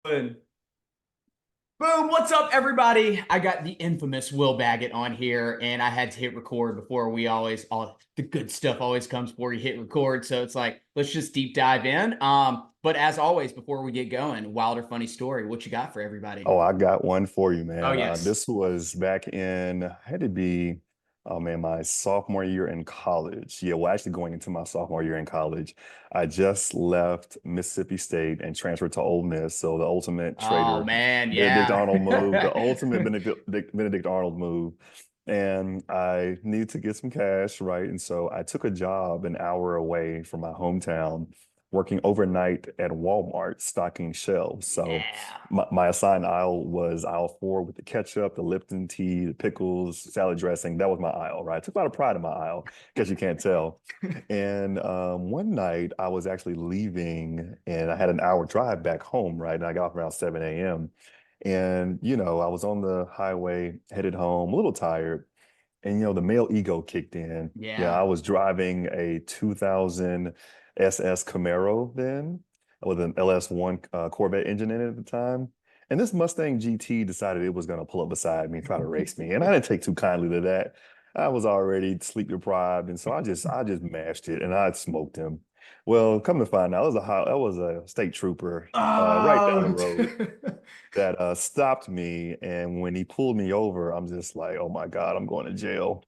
Boom. Boom. What's up, everybody? I got the infamous Will Baggett on here, and I had to hit record before all the good stuff always comes before you hit record. So it's like, let's just deep dive in. But as always, before we get going, wild or funny story, what you got for everybody? Oh, I got one for you, Oh, man. yes. This was back in, had to be, oh man, my sophomore year in college. Yeah, well, actually going into my sophomore year in college. I just left Mississippi State and transferred to Ole Miss. So the ultimate Oh, traitor, man. Benedict Arnold move, the Yeah. ultimate Benedict Arnold move. And I needed to get some cash, right? And so I took a job an hour away from my hometown, working overnight at Walmart, stocking shelves. So Yeah. my assigned aisle was aisle four with the ketchup, the Lipton tea, the pickles, salad dressing. That was my aisle, right? I took a lot of pride in my aisle, because you can't tell. And one night I was actually leaving and I had an hour drive back home, right? And I got off around 7 a.m. And, I was on the highway headed home, a little tired. And, the male ego kicked in. Yeah, I Yeah. was driving a 2000 SS Camaro then with an LS1 Corvette engine in it at the time. And this Mustang GT decided it was going to pull up beside me and try to race me. And I didn't take too kindly to that. I was already sleep deprived. And so I just mashed it and I smoked him. Well, come to find out, that was a state trooper right down the Oh, road that stopped me. And when he pulled me over, I'm just like, oh my God, I'm going to jail.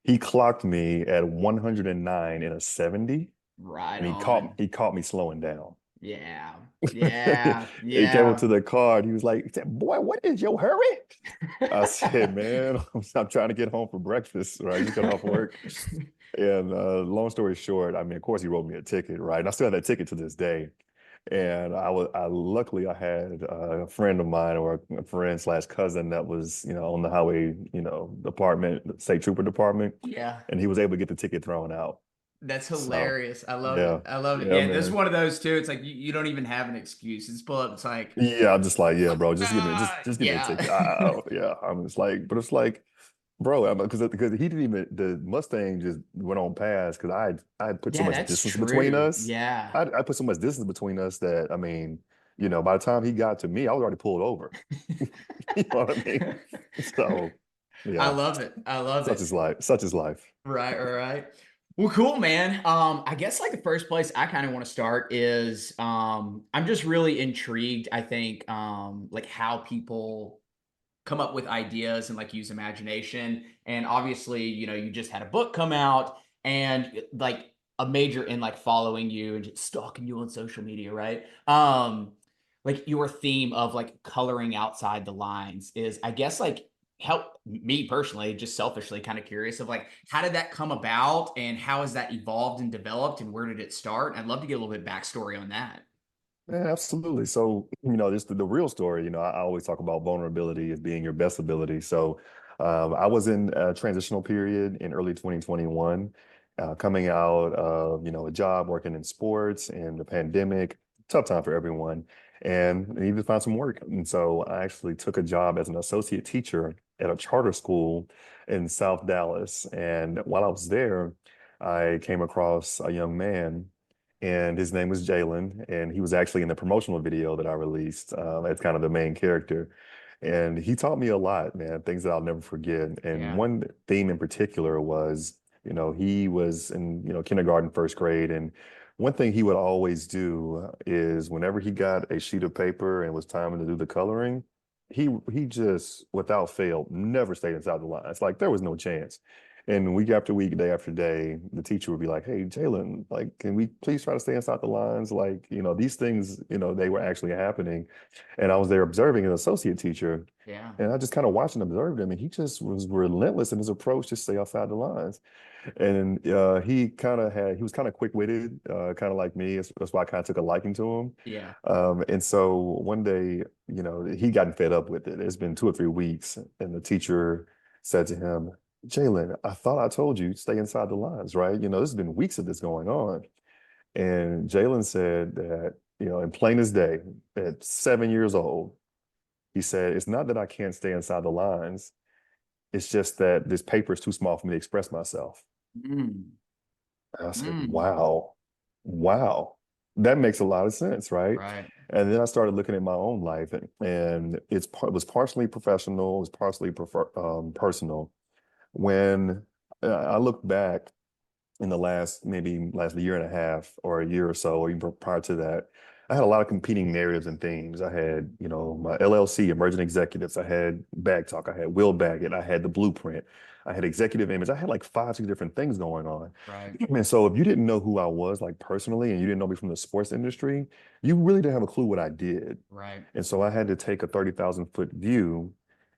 He clocked me at 109 in a 70, right and on. he caught me slowing down. Yeah. Yeah. He came up Yeah. to the car and he said, boy, what is your hurry? I said, man, I'm trying to get home for breakfast, right? Just got off work. And long story short, I mean, of course, he wrote me a ticket, right? And I still have that ticket to this day. And luckily I had a friend of mine, or a friend slash cousin, that was, on the highway, department, the state trooper department, Yeah. and he was able to get the ticket thrown out. That's So hilarious. I love it. yeah, I love it. yeah, Yeah, this is man. one of those too. It's like you don't even have an excuse. It's pull up. It's like, Yeah, I'm just like, yeah, bro, just give me, just give me a yeah. ticket. Yeah, I'm just like, but it's like, bro, because he didn't even, the Mustang just went on past, because I put so Yeah, much that's distance between true. us. Yeah. I put so much distance between us that, I mean, by the time he got to me, I was already pulled over. You know what I mean? So I yeah, love it. I love such it. is life. Such is life. Right, all right. Well, cool, man. I guess like the first place I kind of want to start is I'm just really intrigued, I think, like how people come up with ideas and like use imagination. And obviously, you just had a book come out and like a major in like following you and just stalking you on social media, right? Like your theme of like coloring outside the lines is, I guess, like help me personally, just selfishly kind of curious of like how did that come about and how has that evolved and developed and where did it start? I'd love to get a little bit backstory on that. Yeah, absolutely. So, just the real story, I always talk about vulnerability as being your best ability. So, I was in a transitional period in early 2021, coming out of, a job working in sports and the pandemic, tough time for everyone, and I needed to find some work. And so I actually took a job as an associate teacher at a charter school in South Dallas. And while I was there, I came across a young man, and his name was Jalen, and he was actually in the promotional video that I released as kind of the main character. And he taught me a lot, man, things that I'll never forget. And Yeah. one theme in particular was, he was in, kindergarten, first grade, and one thing he would always do is whenever he got a sheet of paper and was time to do the coloring, he just, without fail, never stayed inside the lines. Like there was no chance. And week after week, day after day, the teacher would be like, "Hey, Jalen, like, can we please try to stay inside the lines? Like, these things, they were actually happening." And I was there observing an associate teacher, Yeah. and I just kind of watched and observed him, and he just was relentless in his approach to stay outside the lines. And he was kind of quick-witted, kind of like me. That's why I kind of took a liking to him. Yeah. And so one day, he gotten fed up with it. It's been 2 or 3 weeks, and the teacher said to him, "Jalen, I thought I told you stay inside the lines, right? This has been weeks of this going on." And Jalen said that, in plain as day, at 7 years old, he said, "It's not that I can't stay inside the lines. It's just that this paper is too small for me to express myself." Mm. And I said, Mm. wow, wow. That makes a lot of sense, right? Right. And then I started looking at my own life, and it was partially professional, it was partially personal. When I look back in the last year and a half or a year or so, or even prior to that, I had a lot of competing narratives and themes. I had, my LLC, Emerging Executives. I had Bag Talk. I had Will Baggett. I had the Blueprint. I had Executive Image. I had like five, six different things going on. Right. And so if you didn't know who I was like personally and you didn't know me from the sports industry, you really didn't have a clue what I did. Right. And so I had to take a 30,000-foot view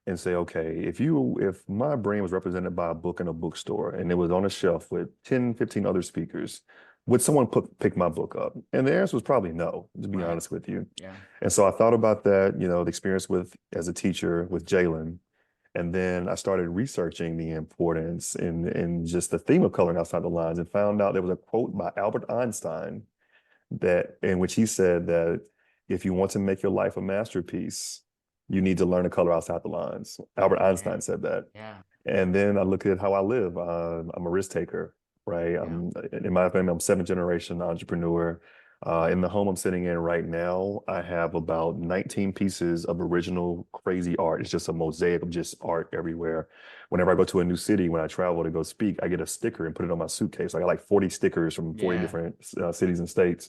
and say, okay, if my brain was represented by a book in a bookstore and it was on a shelf with 10, 15 other speakers, would someone pick my book up? And the answer was probably no, to be Right. honest with you. Yeah. And so I thought about that, the experience with as a teacher with Jalen. And then I started researching the importance and just the theme of coloring outside the lines and found out there was a quote by Albert Einstein that in which he said that if you want to make your life a masterpiece, you need to learn to color outside the lines. Albert Yeah. Einstein said that. Yeah. And then I look at how I live. I'm a risk taker, right? Yeah. In my family, I'm seventh generation entrepreneur. In the home I'm sitting in right now, I have about 19 pieces of original crazy art. It's just a mosaic of just art everywhere. Whenever I go to a new city, when I travel to go speak, I get a sticker and put it on my suitcase. I got like 40 stickers from 40 Yeah. different cities and states.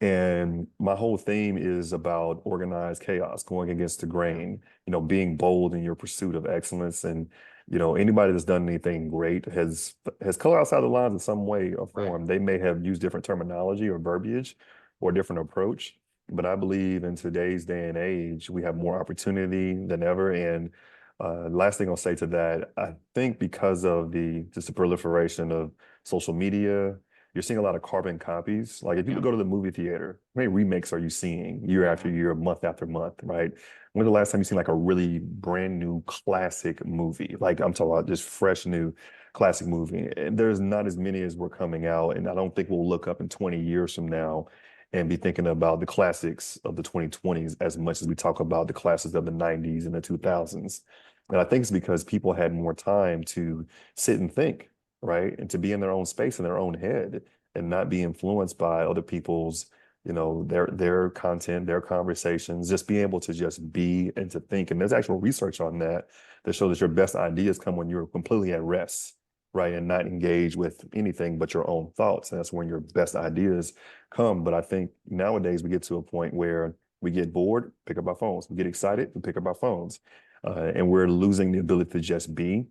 And my whole theme is about organized chaos, going against the Yeah. grain, being bold in your pursuit of excellence. And, anybody that's done anything great has color outside the lines in some way or Right. form. They may have used different terminology or verbiage or a different approach. But I believe in today's day and age, we have more opportunity than ever. And last thing I'll say to that, I think because of the proliferation of social media, you're seeing a lot of carbon copies. Like if you Yeah. go to the movie theater, how many remakes are you seeing year after Yeah. year, month after month, right? When's the last time you seen like a really brand new classic movie? Like I'm talking about just fresh new classic movie. And there's not as many as were coming out. And I don't think we'll look up in 20 years from now and be thinking about the classics of the 2020s as much as we talk about the classics of the 90s and the Yeah. 2000s. And I think it's because people had more time to sit and think, right? And to be in their own space in their own head and not be influenced by other people's, their content, their conversations, just being able to just be and to think. And there's actual research on that shows that your best ideas come when you're completely at rest, right? And not engaged with anything but your own thoughts. And that's when your best ideas come. But I think nowadays we get to a point where we get bored, pick up our phones. We get excited, we pick up our phones. And we're losing the ability to just be.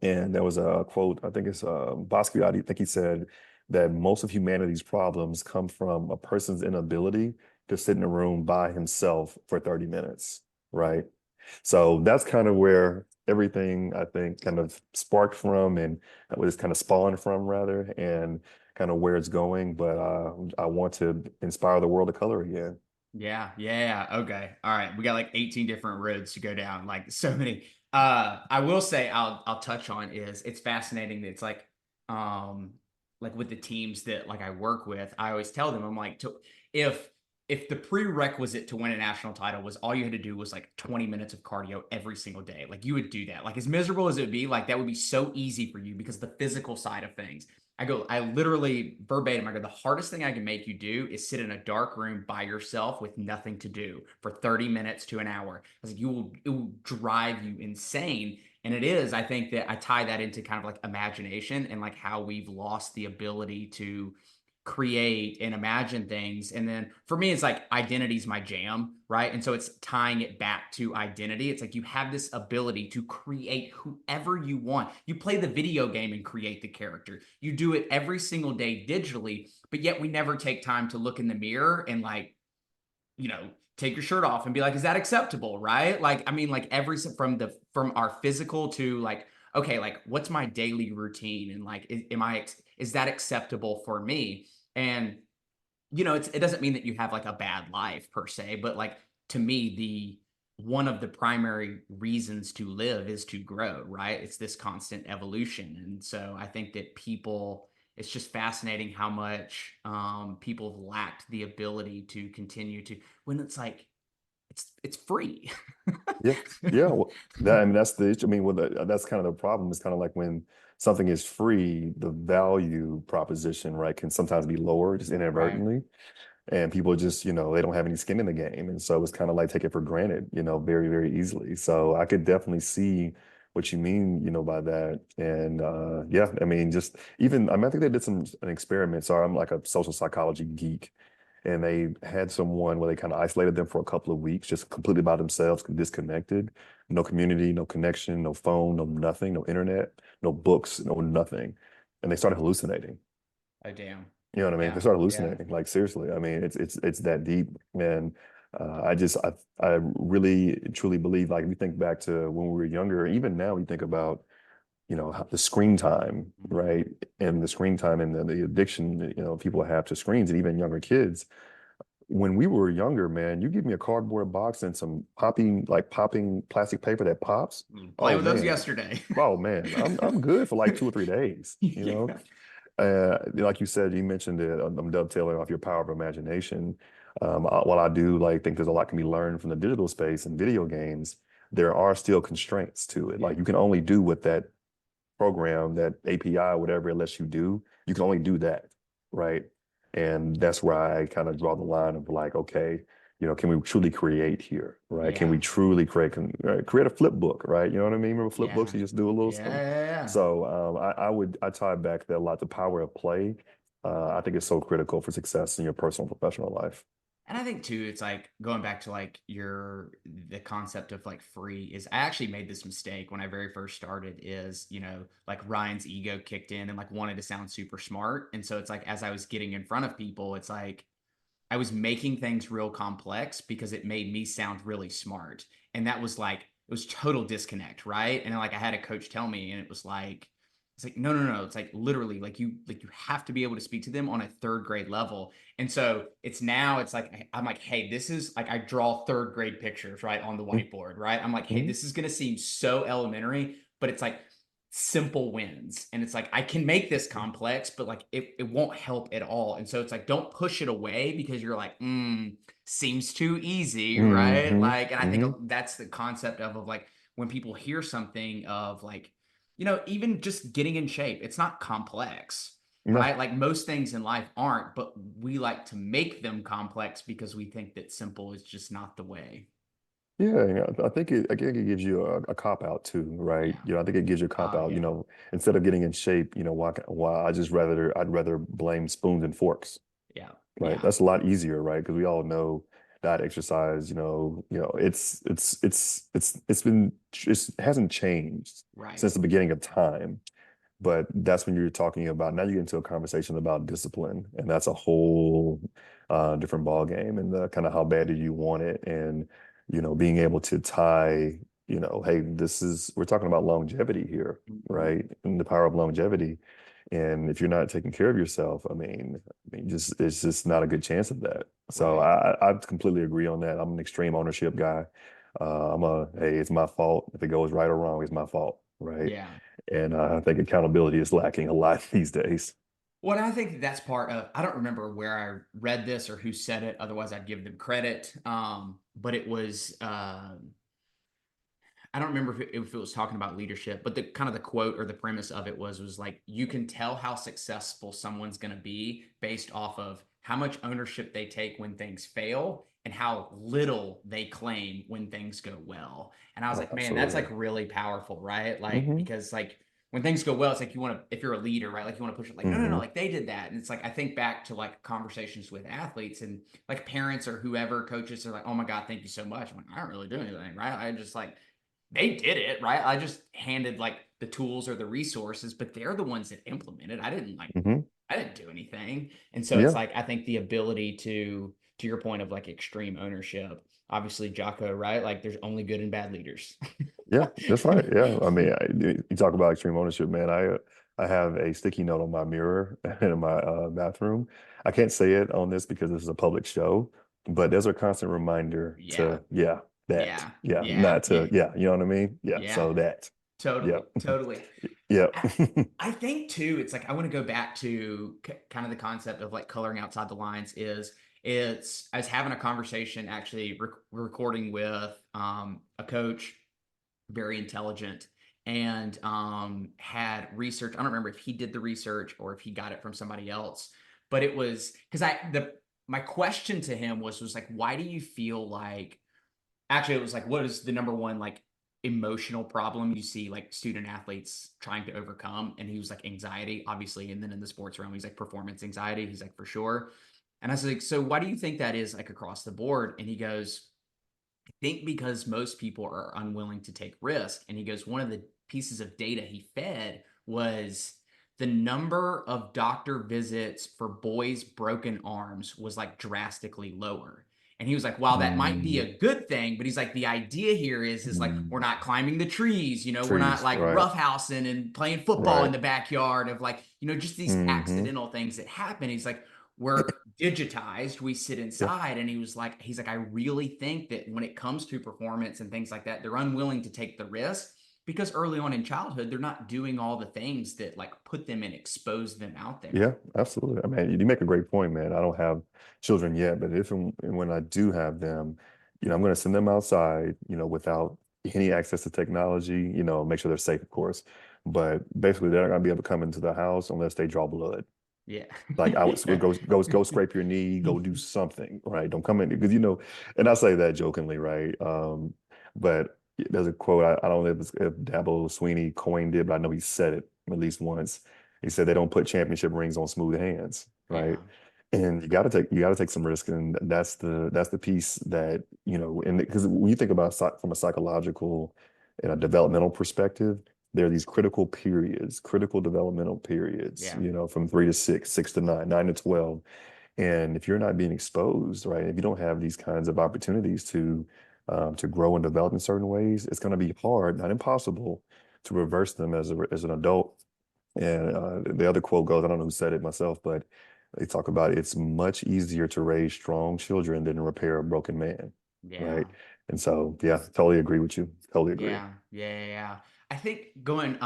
And there was a quote, I think it's Basquiat, I think he said that most of humanity's problems come from a person's inability to sit in a room by himself for 30 minutes, right? So that's kind of where everything I think kind of sparked from and was kind of spawned from rather, and kind of where it's going. But I want to inspire the world of color again. Yeah, yeah, okay. All right. We got like 18 different roads to go down, like so many. I will say I'll touch on is it's fascinating that it's um like with the teams that like I work with, I always tell them I'm like if if the prerequisite to win a national title was all you had to do was like 20 minutes of cardio every single day, like you would do that. Like as miserable as it would be, like that would be so easy for you because the physical side of things. I literally verbatim, I go, the hardest thing I can make you do is sit in a dark room by yourself with nothing to do for 30 minutes to an hour. I was like, it will drive you insane. And it is, I think that I tie that into kind of like imagination and like how we've lost the ability to create and imagine things. And then for me, it's like identity's my jam, right? And so it's tying it back to identity. It's like you have this ability to create whoever you want. You play the video game and create the character. You do it every single day digitally, but yet we never take time to look in the mirror and like, take your shirt off and be like, is that acceptable? Right. Like, I mean, like from our physical to like, okay, like what's my daily routine? And like, is that acceptable for me? And it doesn't mean that you have like a bad life per se, but like to me, the one of the primary reasons to live is to grow, right? It's this constant evolution. And so I think that it's just fascinating how much people have lacked the ability to continue to when it's like it's free. Yeah, yeah. Well, I mean, that's the issue. I mean, that's kind of the problem. It's kind of like when something is free, the value proposition, right, can sometimes be lower just Right. inadvertently. and people just, they don't have any skin in the game. And so it's kind of like take it for granted, very, very easily. So I could definitely see what you mean, by that. And yeah, I mean, just even, I mean, I think they did an experiment. So I'm like a social psychology geek. And they had someone where they kind of isolated them for a couple of weeks, just completely by themselves, disconnected, no community, no connection, no phone, no nothing, no internet, no books, no nothing. And they started hallucinating. Oh, damn. You know what I mean? They Yeah. start Yeah. hallucinating. Like seriously, I mean, it's that deep. And I really truly believe, like, if we think back to when we were younger, even now we think about, the screen time, Mhm. right? And the screen time and the addiction, people have to screens, and even younger kids. When we were younger, man, you give me a cardboard box and some popping plastic paper that pops. Playing Oh with those man. yesterday. Oh man, I'm good for like 2 or 3 days, Yeah. like you said, you mentioned it. I'm dovetailing off your power of imagination. While I do like think there's a lot can be learned from the digital space and video games, there are still constraints to it. Yeah. Like you can only do what that program, that API, whatever it lets you do. You can only do that, right? And that's where I kind of draw the line of like, okay, can we truly create here, right? Can we Yeah. truly create a flip book, right? You know what I mean? Remember flip books? Yeah. You just do a little Yeah. something. Yeah. So I tie back that a lot. The power of play. I think it's so critical for success in your personal and professional life. And I think too, it's like going back to like the concept of like free is I actually made this mistake when I very first started is, like Ryan's ego kicked in and like wanted to sound super smart. And so it's like as I was getting in front of people, it's like I was making things real complex because it made me sound really smart. And that was like, it was total disconnect, right? And like I had a coach tell me, and it was like, it's like, no, no, no. It's like literally like you have to be able to speak to them on a third grade level. And so it's like, I'm like, hey, this is like, I draw third grade pictures, right, on the whiteboard, right? I'm like, hey, Mm-hmm. this is going to seem so elementary, but it's like, simple wins. And it's like, I can make this complex, but like it won't help at all. And so it's like, don't push it away because you're like, seems too easy, right? Mm-hmm. Like, and I think Mm-hmm. that's the concept of like when people hear something of like, even just getting in shape, it's not complex. No. Right. Like most things in life aren't, but we like to make them complex because we think that simple is just not the way. Yeah, I think it gives you a cop out too, right? Yeah. I think it gives you a cop Oh, out, yeah. instead of getting in shape, why I'd rather blame spoons and forks, Yeah. right? Yeah. That's a lot easier, right? Because we all know diet, exercise, it hasn't changed Right. since the beginning of time. But that's when you're talking about now you get into a conversation about discipline, and that's a whole different ball game, and the kind of how bad do you want it, and being able to tie, hey, we're talking about longevity here, Mhm. right? And the power of longevity. And if you're not taking care of yourself, just it's just not a good chance of that. So Right. I completely agree on that. I'm an extreme ownership guy. Hey, it's my fault. If it goes right or wrong, it's my fault, right? Yeah. And I think accountability is lacking a lot these days. Well, I think that's part of, I don't remember where I read this or who said it. Otherwise, I'd give them credit. But it was, I don't remember if it was talking about leadership, but the kind of the quote or the premise of it was like, you can tell how successful someone's going to be based off of how much ownership they take when things fail and how little they claim when things go well. And I was Oh, like, man, that's like absolutely. really powerful, right? Like, Hmm. because like when things go well, it's like you want to, if you're a leader, right? Like you want to push it like, no, no, no, Hmm. like they did that. And it's like, I think back to like conversations with athletes and like parents or whoever coaches are like, oh my God, thank you so much. I'm like, I don't really do anything, right? I just like, they did it, right? I just handed like the tools or the resources, but they're the ones that implemented. Hmm. I didn't do anything. And so it's Yeah. like I think the ability to your point of like extreme ownership, obviously Jocko, right? Like there's only good and bad leaders. Yeah, that's right. Yeah. I mean, you talk about extreme ownership, man. I have a sticky note on my mirror in my bathroom. I can't say it on this because this is a public show, but there's a constant reminder Yeah. to, yeah, that. Yeah. Yeah, Yeah. not Yeah. to, yeah, you know what I mean? Yeah, Yeah. so that. Yeah. Totally. Totally. Yeah. I, I think too, it's like I want to go back to kind of the concept of like coloring outside the lines is it's I was having a conversation actually recording with a coach, very intelligent, and had research. I don't remember if he did the research or if he got it from somebody else, but it was because I the my question to him was like, why do you feel like, actually, it was like, what is the number one like emotional problem you see like student athletes trying to overcome? And he was like anxiety, obviously. And then in the sports realm, he's like performance anxiety. He's like, for sure. And I was like, so why do you think that is like across the board? And he goes, I think because most people are unwilling to take risk. And he goes, one of the pieces of data he fed was the number of doctor visits for boys' broken arms was like drastically lower. And he was like, wow, that might be Mm, a good thing, but he's like, the idea here is like, mm. we're not climbing the trees, we're not Trees, like right, roughhousing and playing football in right. the backyard of like, just these Hmm. accidental things that happen. He's like, we're digitized, we sit Yeah. inside. And he's like, I really think that when it comes to performance and things like that, they're unwilling to take the risk because early on in childhood, they're not doing all the things that like put them and expose them out there. Yeah, absolutely. I mean, you make a great point, man. I don't have children yet, but if and when I do have them, I'm going to send them outside, without any access to technology, make sure they're safe, of course. But basically, they're not going to be able to come into the house unless they draw blood. Yeah. Like I would go scrape your knee, go do something, right? Don't come in because and I say that jokingly, right? But there's a quote, I don't know if Dabo Sweeney coined it, but I know he said it at least once. He said they don't put championship rings on smooth hands, right? Yeah. And you got to take some risk, and that's the piece that and because when you think about from a psychological and a developmental perspective, there are these critical developmental periods, Yeah. from 3 to 6, 6 to 9, 9 to 12. And if you're not being exposed, right, if you don't have these kinds of opportunities to grow and develop in certain ways, it's going to be hard, not impossible, to reverse them as an adult. And the other quote goes, I don't know who said it myself, but they talk about it's much easier to raise strong children than to repair a broken man, right? Yeah. And so, yeah, totally agree with you. Totally agree. Yeah. Yeah. Yeah. Yeah. I think going,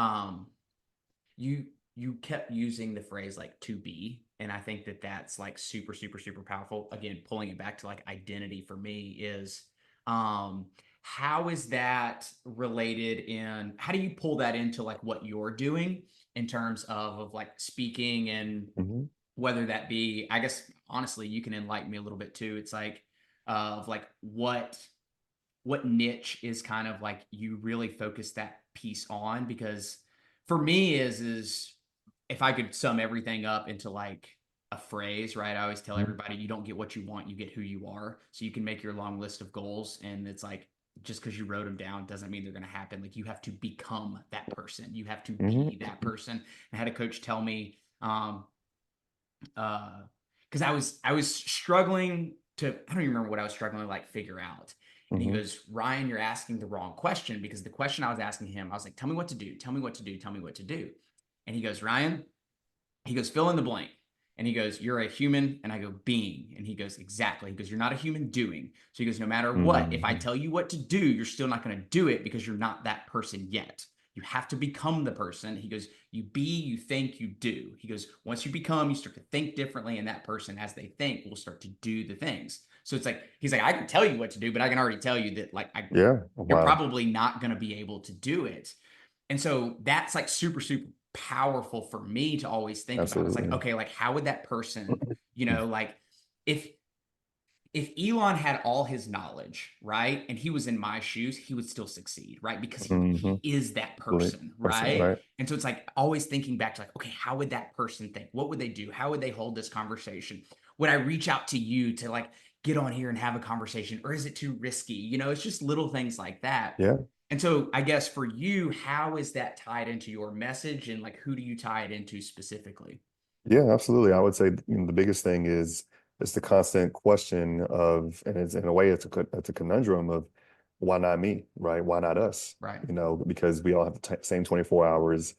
you you kept using the phrase like to be, and I think that that's like super super super powerful. Again, pulling it back to like identity for me is, um how is that related in, how do you pull that into like what you're doing in terms of like speaking, and Hmm. whether that be, I guess honestly you can enlighten me a little bit too. It's like of like what niche is kind of like you really focus that piece on, because for me is if I could sum everything up into like a phrase, right? I always tell everybody, you don't get what you want, you get who you are. So you can make your long list of goals, and it's like, just because you wrote them down doesn't mean they're going to happen. Like you have to become that person, you have to be Hmm. that person. I had a coach tell me, because I was struggling to, I don't even remember what I was struggling to like figure out. And he Hmm. goes, Ryan, you're asking the wrong question, because the question I was asking him, I was like, tell me what to do, tell me what to do, tell me what to do. And he goes, Ryan, he goes, fill in the blank. And he goes, you're a human. And I go, being. And he goes, exactly. He goes, you're not a human doing. So he goes, no matter what, if I Hmm. tell you what to do, you're still not going to do it because you're not that person yet. You have to become the person. He goes, you be, you think, you do. He goes, once you become, you start to think differently. And that person, as they think, will start to do the things. So it's like, he's like, I can tell you what to do, but I can already tell you that, like, Yeah. you're Wow. probably not going to be able to do it. And so that's like super, super powerful for me to always think about. It's like, Absolutely. okay, like how would that person, like if Elon had all his knowledge, right, and he was in my shoes, he would still succeed, right? Because he Hmm. is that Brilliant person, person, right? right? And so it's like always thinking back to like, okay, how would that person think? What would they do? How would they hold this conversation? Would I reach out to you to like get on here and have a conversation, or is it too risky? It's just little things like that. Yeah. And so I guess for you, how is that tied into your message, and like who do you tie it into specifically? Yeah, absolutely. I would say the biggest thing is it's the constant question of, and it's in a way it's a conundrum of why not me, right? Why not us? Right. Because we all have the same 24 hours.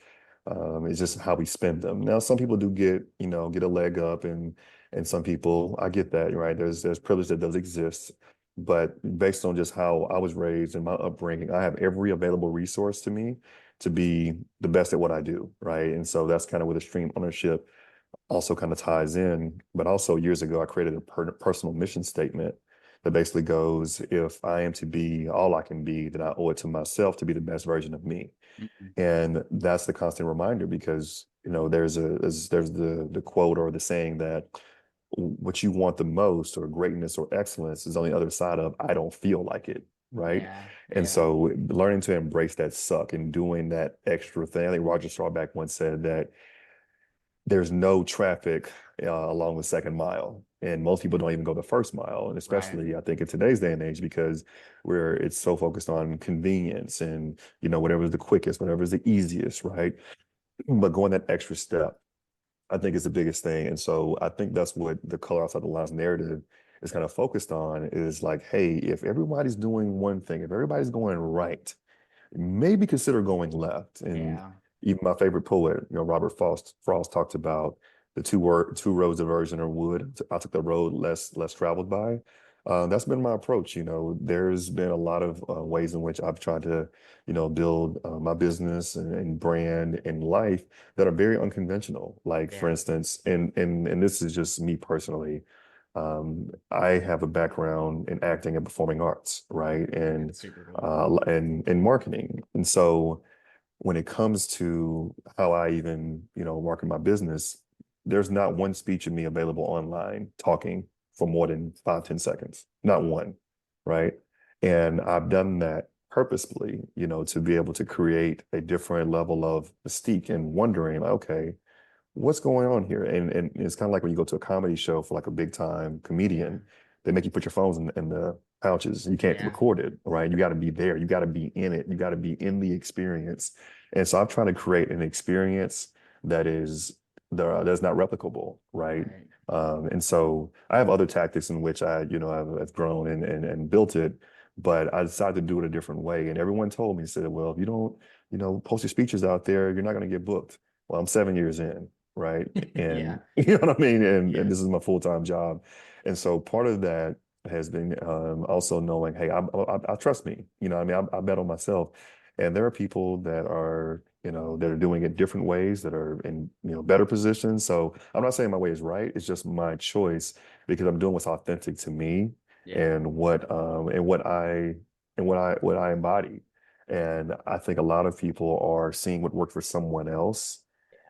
It's just how we spend them. Now, some people do get a leg up, and some people, I get that, right? There's privilege that does exist, but based on just how I was raised and my upbringing, I have every available resource to me to be the best at what I do, right? And so that's kind of where the stream ownership also kind of ties in. But also years ago, I created a personal mission statement that basically goes, if I am to be all I can be, then I owe it to myself to be the best version of me. Mhm. And that's the constant reminder because, there's the quote or the saying that what you want the most, or greatness or excellence, is on the other side of I don't feel like it, right? Yeah. And Yeah. so learning to embrace that suck and doing that extra thing. I think Roger Staubach once said that there's no traffic along the second mile. And most people don't even go the first mile. And Right. especially I think in today's day and age, because where it's so focused on convenience and, whatever's the quickest, whatever's the easiest, right? But going that extra step, I think is the biggest thing. And so I think that's what the color outside the lines narrative is kind of focused on, is like, hey, if everybody's doing one thing, if everybody's going right, maybe consider going left. And Yeah. even my favorite poet, Robert Frost talked about the two roads diverging are wood. I took the road less traveled by. That's been my approach. There's been a lot of ways in which I've tried to, build my business and brand and life that are very unconventional. Like for Yeah. instance, and this is just me personally. I have a background in acting and performing arts, right? And That's super cool. and marketing. And so when it comes to how I even, market my business, there's not one speech of me available online talking for more than 5, 10 seconds. Not one, right? And I've done that purposefully, to be able to create a different level of mystique and wondering, okay, what's going on here? And it's kind of like when you go to a comedy show for like a big time Yeah. comedian, they make you put your phones in the pouches. You can't Yeah. record it, right? You got to be there. You got to be in it. You got to be in the experience. And so I'm trying to create an experience that is that's not replicable, right? Right. And so I have other tactics in which I've grown and built it, but I decided to do it a different way. And everyone told me, said, well, if you don't, post your speeches out there, you're not going to get booked. Well, I'm 7 years in, right? Yeah. And you know what I mean? And Yeah. this is my full-time job. And so part of that has been also knowing, hey, I trust me. I mean, I bet on myself. And there are people that are, that are doing it different ways, that are in, better positions. So I'm not saying my way is right. It's just my choice because I'm doing what's authentic to me Yeah. and what I embody. And I think a lot of people are seeing what worked for someone else,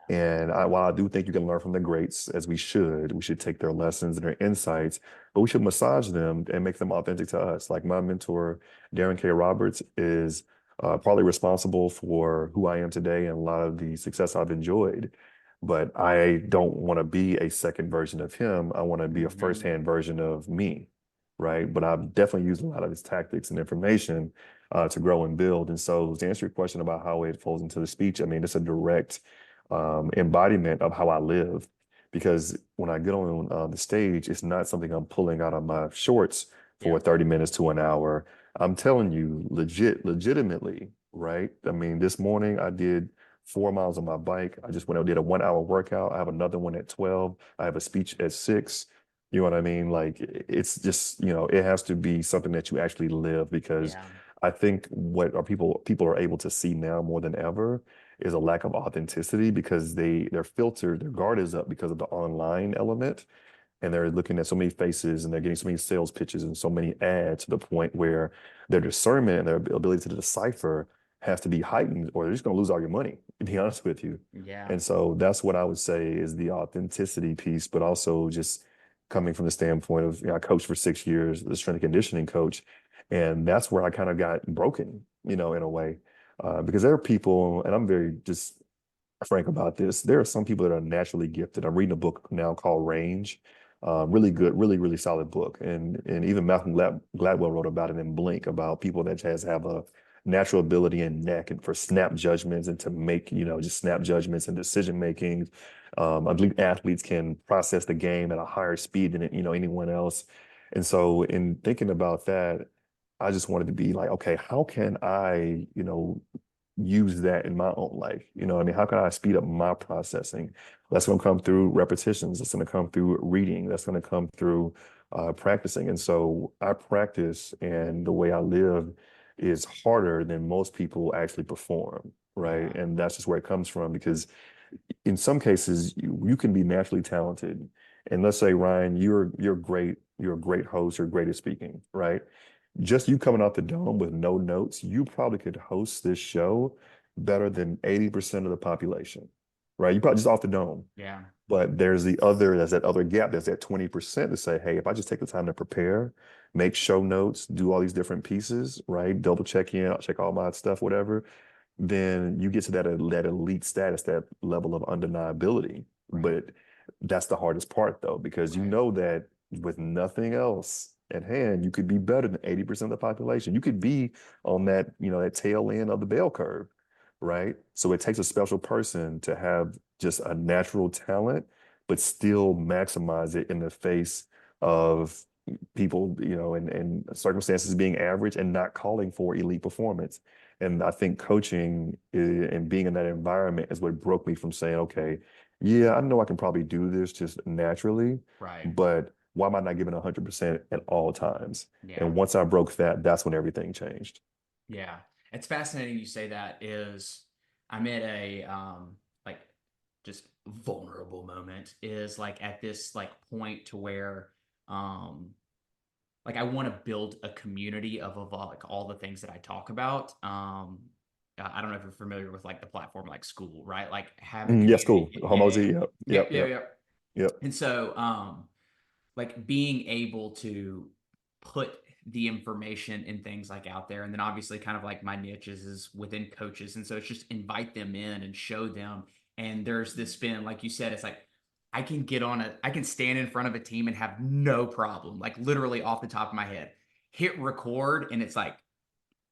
and while I do think you can learn from the greats, as we should take their lessons and their insights, but we should massage them and make them authentic to us. Like my mentor, Darren K. Roberts, is partly responsible for who I am today and a lot of the success I've enjoyed. But I don't want to be a second version of him. I want to be a Hmm. firsthand version of me, right? But I've definitely used a lot of his tactics and information to grow and build. And so, to answer your question about how it folds into the speech, I mean, it's a direct embodiment of how I live. Because when I get on the stage, it's not something I'm pulling out of my shorts for Yeah. 30 minutes to an hour. I'm telling you, legitimately, right? I mean, this morning I did 4 miles on my bike. I just went out, did a 1 hour workout. I have another one at 12. I have a speech at 6. You know what I mean? Like it's just, it has to be something that you actually live, because Yeah. I think what are people are able to see now more than ever is a lack of authenticity, because they're filtered, their guard is up because of the online element, and they're looking at so many faces and they're getting so many sales pitches and so many ads, to the point where their discernment and their ability to decipher has to be heightened, or they're just going to lose all your money, to be honest with you. Yeah. And so that's what I would say is the authenticity piece, but also just coming from the standpoint of, I coached for 6 years, the strength and conditioning coach, and that's where I kind of got broken, in a way, because there are people, and I'm very just frank about this. There are some people that are naturally gifted. I'm reading a book now called Range. Really good, really, really solid book. And even Malcolm Gladwell wrote about it in Blink, about people that just have a natural ability and knack and for snap judgments, and to make, just snap judgments and decision making. Elite athletes can process the game at a higher speed than anyone else. And so in thinking about that, I just wanted to be like, okay, how can I, use that in my own life? I mean, how can I speed up my processing? That's going to come through repetitions. That's going to come through reading. That's going to come through practicing. And so I practice, and the way I live is harder than most people actually perform, right? Yeah. And that's just where it comes from, because in some cases you can be naturally talented. And let's say, Ryan, you're great, you're a great host, you're great at speaking, right? Just you coming off the dome with no notes, you probably could host this show better than 80% of the population. right? You probably just off the dome. Yeah. But there's that other gap, there's that 20% to say, hey, if I just take the time to prepare, make show notes, do all these different pieces, right? Double check in, I'll check all my stuff, whatever, then you get to that elite status, that level of undeniability. Right. But that's the hardest part though, because you Right. know that with nothing else at hand, you could be better than 80% of the population. You could be on that, that tail end of the bell curve, right? So it takes a special person to have just a natural talent, but still maximize it in the face of people, and circumstances being average and not calling for elite performance. And I think coaching and being in that environment is what broke me from saying, okay, yeah, I know I can probably do this just naturally, Right. but why am I not giving 100% at all times? Yeah. And once I broke that, that's when everything changed. Yeah. It's fascinating you say that is I'm at a like just vulnerable moment is like at this like point to where um like I want to build a community of like all the things that I talk about. I don't know if you're familiar with like the platform like school, right? Like have a Yes, community. cool. Yeah, Homo yeah, Z. Yep. yeah, Yep. yeah, Yep. yeah. Yep. And so like being able to put the information and things like out there, and then obviously kind of like my niches is within coaches, and so it's just invite them in and show them. And there's this spin like you said, it's like I can stand in front of a team and have no problem, like literally off the top of my head hit record, and it's like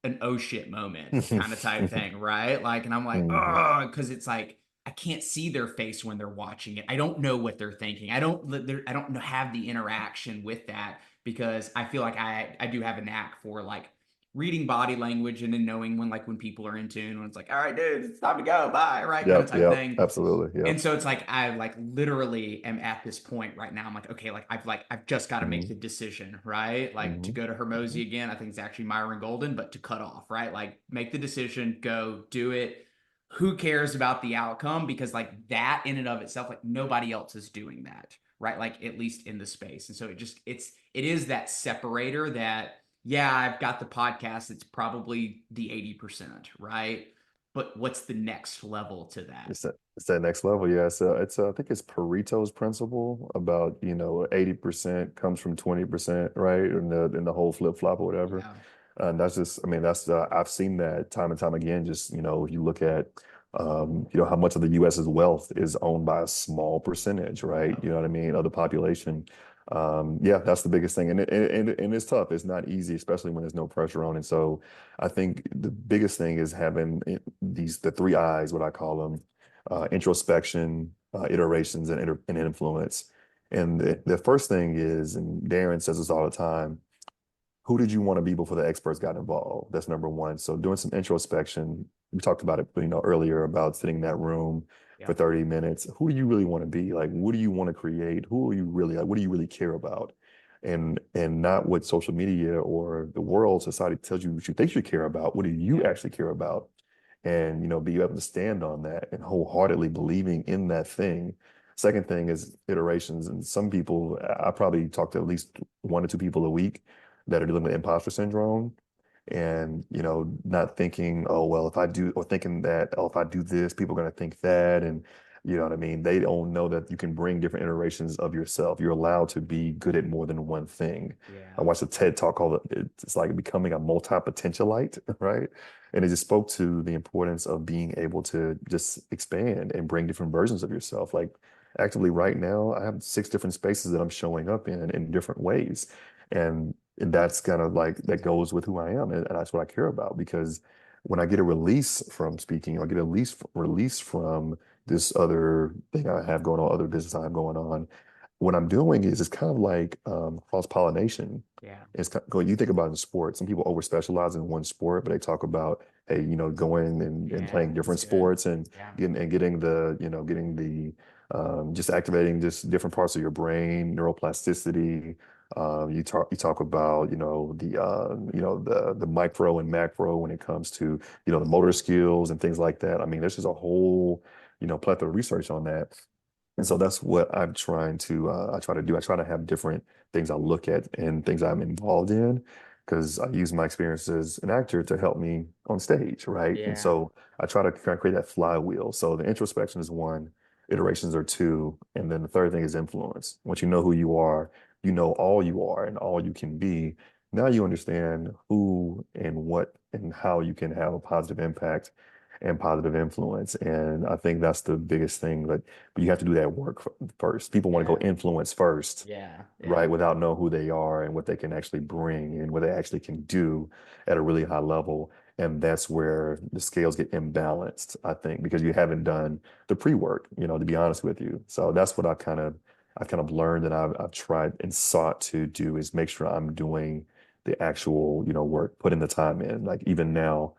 an oh shit moment kind of type thing, right? Like, and I'm like, Mhm. oh, because it's like I can't see their face when they're watching it. I don't know what they're thinking. I don't have the interaction with that because I feel like I do have a knack for like reading body language and then knowing when people are in tune, when it's like, all right, dude, it's time to go, bye, right, kind of Yep. type Yep. thing. Absolutely. And Yep. so it's like I like literally am at this point right now. I'm like, I've just got to make Hmm. the decision, right? Like to Hmm. go to Hmm. Hermosi again. I think it's actually Myron Golden, but to cut off, right? Like make the decision, go do it. Who cares about the outcome? Because like that in and of itself, like nobody else is doing that, right? Like at least in the space. And so it is that separator that yeah, I've got the podcast. It's probably the 80%, right? But what's the next level to that? It's that next level. Yeah. I think it's Pareto's principle about, 80% comes from 20%, right? In the whole flip flop or whatever. Yeah. And that's just, I mean, I've seen that time and time again. Just, if you look at, how much of the US's wealth is owned by a small percentage, right? Yep. You know what I mean? Of the population. Yeah, that's the biggest thing. And it's tough. It's not easy, especially when there's no pressure on it. So I think the biggest thing is having the three I's, what I call them, introspection, iterations, and influence. And the first thing is, and Darren says this all the time, who did you want to be before the experts got involved? That's number one. So doing some introspection. We talked about it, earlier about sitting in that room for Yeah. 30 minutes. Who do you really want to be? Like, what do you want to create? Who are you really like? What do you really care about? And not what social media or the world society tells you what you think you care about. What do you Yeah. actually care about? And be able to stand on that and wholeheartedly believing in that thing. Second thing is iterations. And some people, I probably talk to at least one or two people a week that are dealing with imposter syndrome and not thinking, oh well, if I do, or thinking that, oh, if I do this, people are going to think that. And you know what I mean, they don't know that you can bring different iterations of yourself. You're allowed to be good at more than one thing. I Yeah. watched a TED talk called it's like becoming a multi-potentialite, right? And it just spoke to the importance of being able to just expand and bring different versions of yourself. Like actively right now, I have 6 different spaces that I'm showing up in different ways. And that's kind of like that goes with who I am, and that's what I care about. Because when I get a release from speaking, or I get a release from this other thing I have going on, other business I have going on, what I'm doing is it's kind of like cross-pollination. Yeah. Going, you think about in sports, some people over specialize in one sport, but they talk about, hey, going and Yeah. playing That's different good. sports and Yeah. getting the just activating just different parts of your brain, neuroplasticity. You talk about the micro and macro when it comes to the motor skills and things like that. I mean, there's just a whole plethora of research on that. And so that's what I try to do. I try to have different things I look at and things I'm involved in because I use my experience as an actor to help me on stage, right? And Yeah. so I try to kind of create that flywheel. So the introspection is one, iterations are two, and then the third thing is influence. Once you know who you know all you are and all you can be. Now you understand who and what and how you can have a positive impact and positive influence. And I think that's the biggest thing. But you have to do that work first. People want to go Yeah. influence first, Yeah. Yeah. right? Without know who they are and what they can actually bring and what they actually can do at a really high level. And that's where the scales get imbalanced, I think, because you haven't done the pre-work, to be honest with you. So that's what I've kind of learned and I've tried and sought to do is make sure I'm doing the actual, work, putting the time in. Like even now,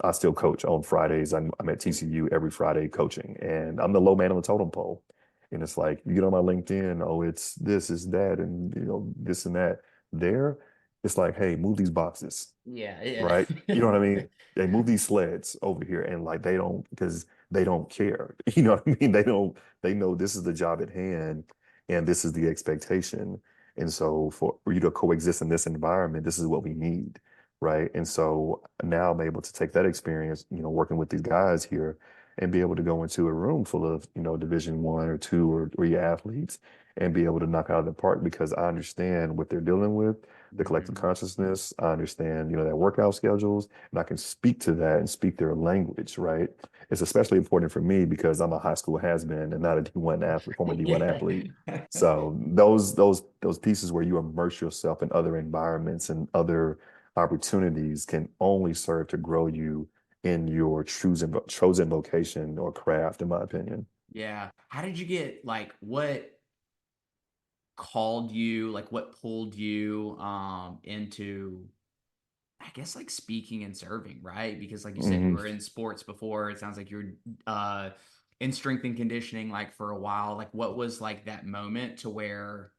I still coach on Fridays. I'm at TCU every Friday coaching, and I'm the low man on the totem pole. And it's like you get on my LinkedIn, oh, it's this, is that, and this and that. There, it's like, hey, move these boxes, Yeah. Yeah. right? You know what I mean? They move these sleds over here, and like they don't because they don't care. You know what I mean? They don't. They know this is the job at hand, and this is the expectation. And so for you to coexist in this environment, this is what we need, right? And so now I'm able to take that experience, working with these guys here and be able to go into a room full of, Division one or two or three athletes and be able to knock out of the park because I understand what they're dealing with, the collective Mhm. consciousness. I understand, their workout schedules, and I can speak to that and speak their language, right? It's especially important for me because I'm a high school has-been and not a D1 athlete, former D1 Yeah. athlete. So those pieces where you immerse yourself in other environments and other opportunities can only serve to grow you in your chosen vocation or craft, in my opinion. Yeah. How did you get what called you, what pulled you into I guess speaking and serving, right? Because like you said, you Hmm. were in sports before. It sounds like you were in strength and conditioning for a while. Like what was that moment to where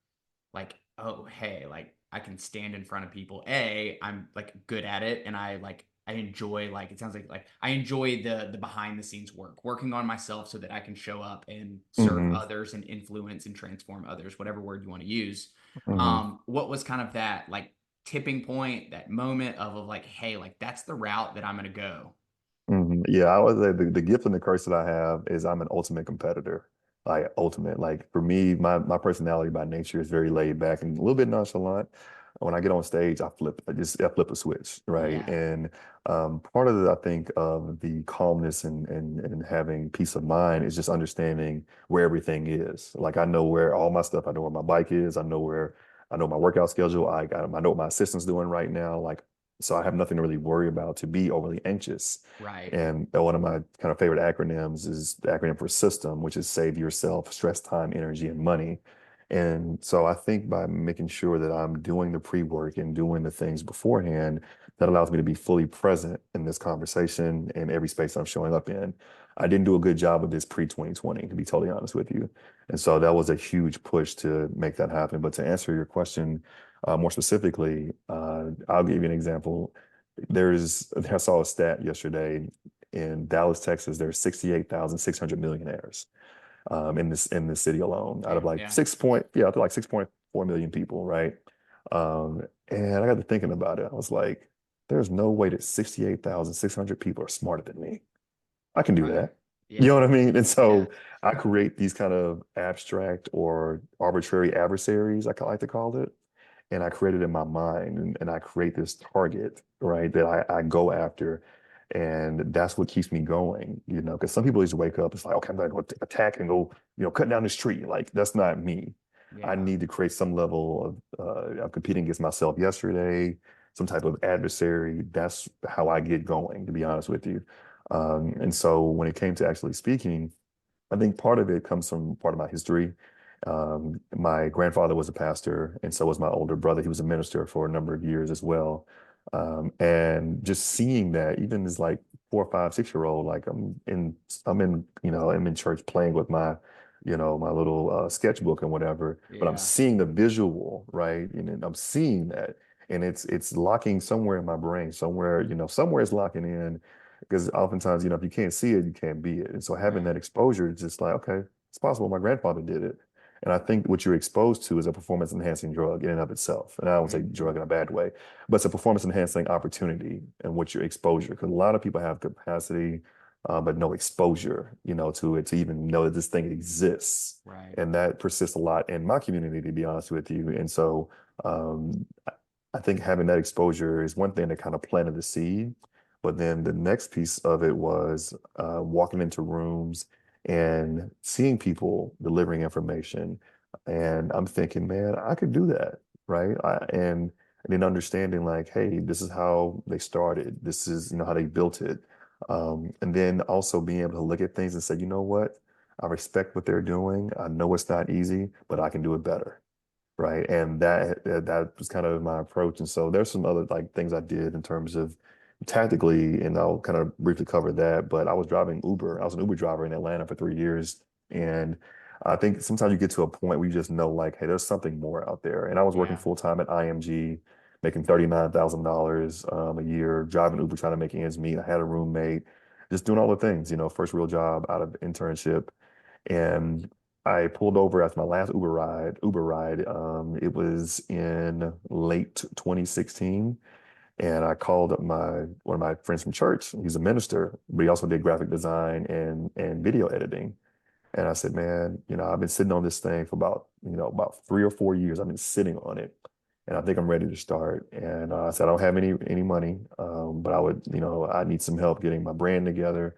oh hey, I can stand in front of people. I'm good at it and I enjoy it sounds like I enjoy the behind the scenes work, working on myself so that I can show up and serve Hmm. others and influence and transform others, whatever word you want to use. Hmm. What was kind of that tipping point, that moment of hey, that's the route that I'm gonna go. Yeah, I would say the gift and the curse that I have is I'm an ultimate competitor. Like ultimate. Like for me, my personality by nature is very laid back and a little bit nonchalant. When I get on stage, I flip a switch, right? Yeah. And part of I think of the calmness and having peace of mind is just understanding where everything is. Like I know where all my stuff, I know where my bike is, I know my workout schedule, I know what my assistant's doing right now. Like so I have nothing to really worry about to be overly anxious. Right. And one of my kind of favorite acronyms is the acronym for SYSTEM, which is save yourself, stress, time, energy, and money. And so I think by making sure that I'm doing the pre-work and doing the things beforehand, that allows me to be fully present in this conversation and every space I'm showing up in. I didn't do a good job of this pre-2020, to be totally honest with you. And so that was a huge push to make that happen. But to answer your question more specifically, I'll give you an example. I saw a stat yesterday in Dallas, Texas. There's 68,600 millionaires in this city alone, out of Damn. like Yeah. I feel like 6.4 million people, right? And I got to thinking about it. I was like, there's no way that 68,600 people are smarter than me. I can do Right. that. You know Yeah. what I mean? And Yeah. so I create these kind of abstract or arbitrary adversaries, like to call it. And I create it in my mind and I create this target, right, that I go after. And that's what keeps me going, because some people just wake up, it's like, okay, I'm gonna go attack and go, cut down this tree. Like that's not me. I Yeah. need to create some level of competing against myself yesterday, some type of adversary. That's how I get going, to be honest with you. And so when it came to actually speaking, I think part of it comes from part of my history. My grandfather was a pastor, and so was my older brother. He was a minister for a number of years as well. And just seeing that, even as like 4, 5, 6 year old, like I'm in church playing with my little sketchbook and whatever. But I'm Yeah. seeing the visual, right? And I'm seeing that, and it's locking somewhere in my brain, somewhere, somewhere it's locking in because oftentimes, if you can't see it, you can't be it. And so having Right. that exposure is just like, okay, it's possible my grandfather did it. And I think what you're exposed to is a performance enhancing drug in and of itself. And I don't say Mhm. drug in a bad way, but it's a performance enhancing opportunity and what your exposure. Because a lot of people have capacity, but no exposure, to it to even know that this thing exists. Right. And that persists a lot in my community, to be honest with you. And so I think having that exposure is one thing that kind of planted the seed. But then the next piece of it was walking into rooms and seeing people delivering information. And I'm thinking, man, I could do that, right? And then understanding like, hey, this is how they started. This is, how they built it. And then also being able to look at things and say, you know what? I respect what they're doing. I know it's not easy, but I can do it better. Right. And that was kind of my approach. And so there's some other like things I did in terms of tactically, and I'll kind of briefly cover that. But I was driving Uber. I was an Uber driver in Atlanta for 3 years. And I think sometimes you get to a point where you just know like, hey, there's something more out there. And I was working Yeah. full time at IMG, making $39,000 a year, driving Uber, trying to make ends meet. I had a roommate, just doing all the things, first real job out of internship. And I pulled over after my last Uber ride. It was in late 2016. And I called up one of my friends from church. He's a minister, but he also did graphic design and video editing. And I said, man, I've been sitting on this thing for about 3 or 4 years. I've been sitting on it, and I think I'm ready to start. And I said, I don't have any money, but I need some help getting my brand together.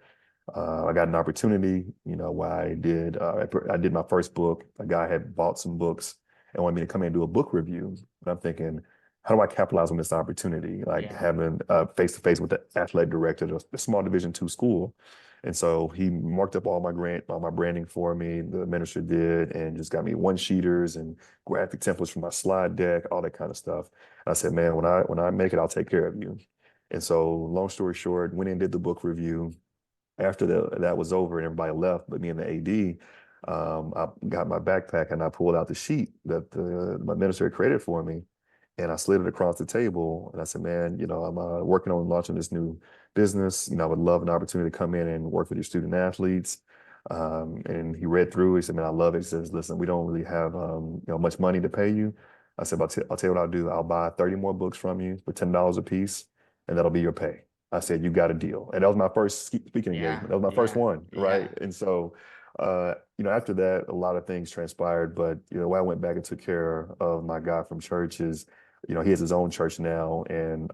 I got an opportunity, where I did my first book. A guy had bought some books and wanted me to come in and do a book review. And I'm thinking, how do I capitalize on this opportunity? Like Yeah. having face to face with the athletic director of the small Division 2 school. And so he marked up all my branding for me. The minister did, and just got me one sheeters and graphic templates for my slide deck, all that kind of stuff. And I said, man, when I make it, I'll take care of you. And so, long story short, went in and did the book review. After that was over and everybody left, but me and the AD, I got my backpack and I pulled out the sheet that my minister had created for me, and I slid it across the table. And I said, man, I'm working on launching this new business. I would love an opportunity to come in and work with your student athletes. And he read through. He said, man, I love it. He says, listen, we don't really have much money to pay you. I said, I'll tell you what I'll do. I'll buy 30 more books from you for $10 a piece, and that'll be your pay. I said, you got a deal. And that was my first speaking Yeah. engagement. That was my first Yeah. one, right? Yeah. And so, after that, a lot of things transpired. But, when I went back and took care of my guy from church is, he has his own church now, and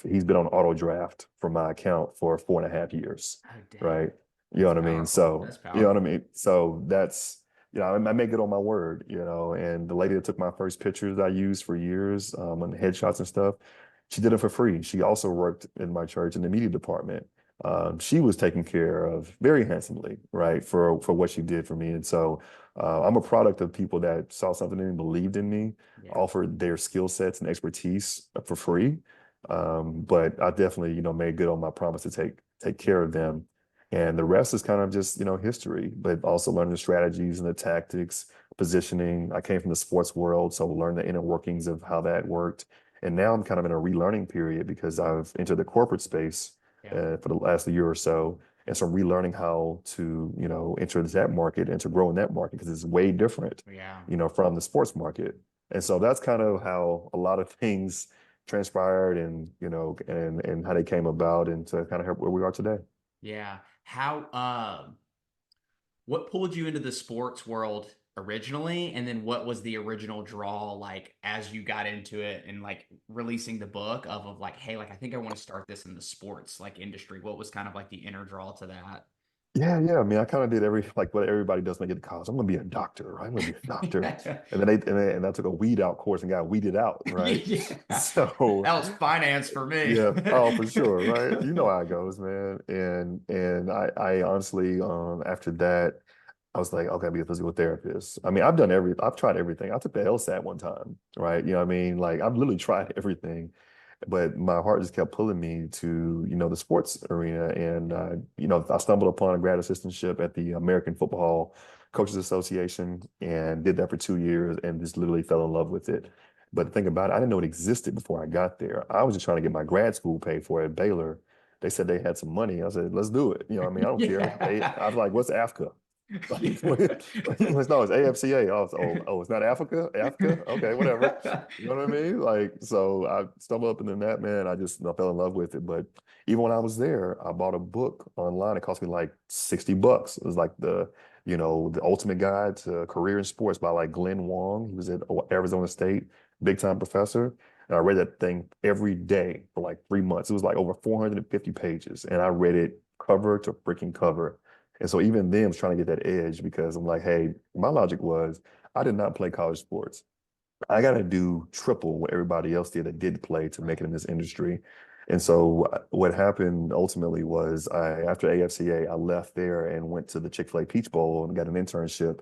he's been on auto draft for my account for 4.5 years, Oh, right? dang. You know That's what I mean? powerful. So, That's you know what I powerful. mean? So that's, I make it on my word, and the lady that took my first pictures I used for years, on the headshots and stuff, she did it for free. She also worked in my church in the media department. She was taken care of very handsomely, right, for what she did for me. And so I'm a product of people that saw something in me, believed in me, Yeah. offered their skill sets and expertise for free. But I definitely, made good on my promise to take care of them. And the rest is kind of just, history, but also learning the strategies and the tactics, positioning. I came from the sports world, so learned the inner workings of how that worked. And now I'm kind of in a relearning period because I've entered the corporate space Yeah. for the last year or so. And so relearning how to, enter that market and to grow in that market because it's way different, Yeah. from the sports market. And so that's kind of how a lot of things transpired and, and how they came about and to kind of help where we are today. Yeah. What pulled you into the sports world originally? And then what was the original draw like as you got into it and like releasing the book of like, hey, like I think I want to start this in the sports like industry. What was kind of like the inner draw to that? Yeah, yeah. I mean, I kind of did like what everybody does when they get to college. I'm gonna be a doctor, right? I'm gonna be a doctor. And I took a weed out course and got weeded out, right? Yeah. So That was finance for me. yeah, oh for sure, right? You know how it goes, man. And I honestly, after that, I was like, okay, I'll be a physical therapist. I mean, I've tried everything. I took the LSAT one time, right? You know what I mean? Like I've literally tried everything, but my heart just kept pulling me to, the sports arena. And I stumbled upon a grad assistantship at the American Football Coaches Association and did that for 2 years and just literally fell in love with it. But the thing about it, I didn't know it existed before I got there. I was just trying to get my grad school paid for at Baylor. They said they had some money. I said, let's do it. I mean, I don't care. Yeah. I was like, what's AFCA? Like, no, it's AFCA. It's not Africa. Africa. Okay, whatever. You know what I mean? Like, so I stumbled up into that, man. I fell in love with it. But even when I was there, I bought a book online. It cost me like $60. It was like the ultimate guide to career in sports by like Glenn Wong. He was at Arizona State, big time professor. And I read that thing every day for like 3 months. It was like over 450 pages. And I read it cover to freaking cover. And so even then, I was trying to get that edge because I'm like, hey, my logic was I did not play college sports. I got to do triple what everybody else did that did play to make it in this industry. And so what happened ultimately was after AFCA, I left there and went to the Chick-fil-A Peach Bowl and got an internship.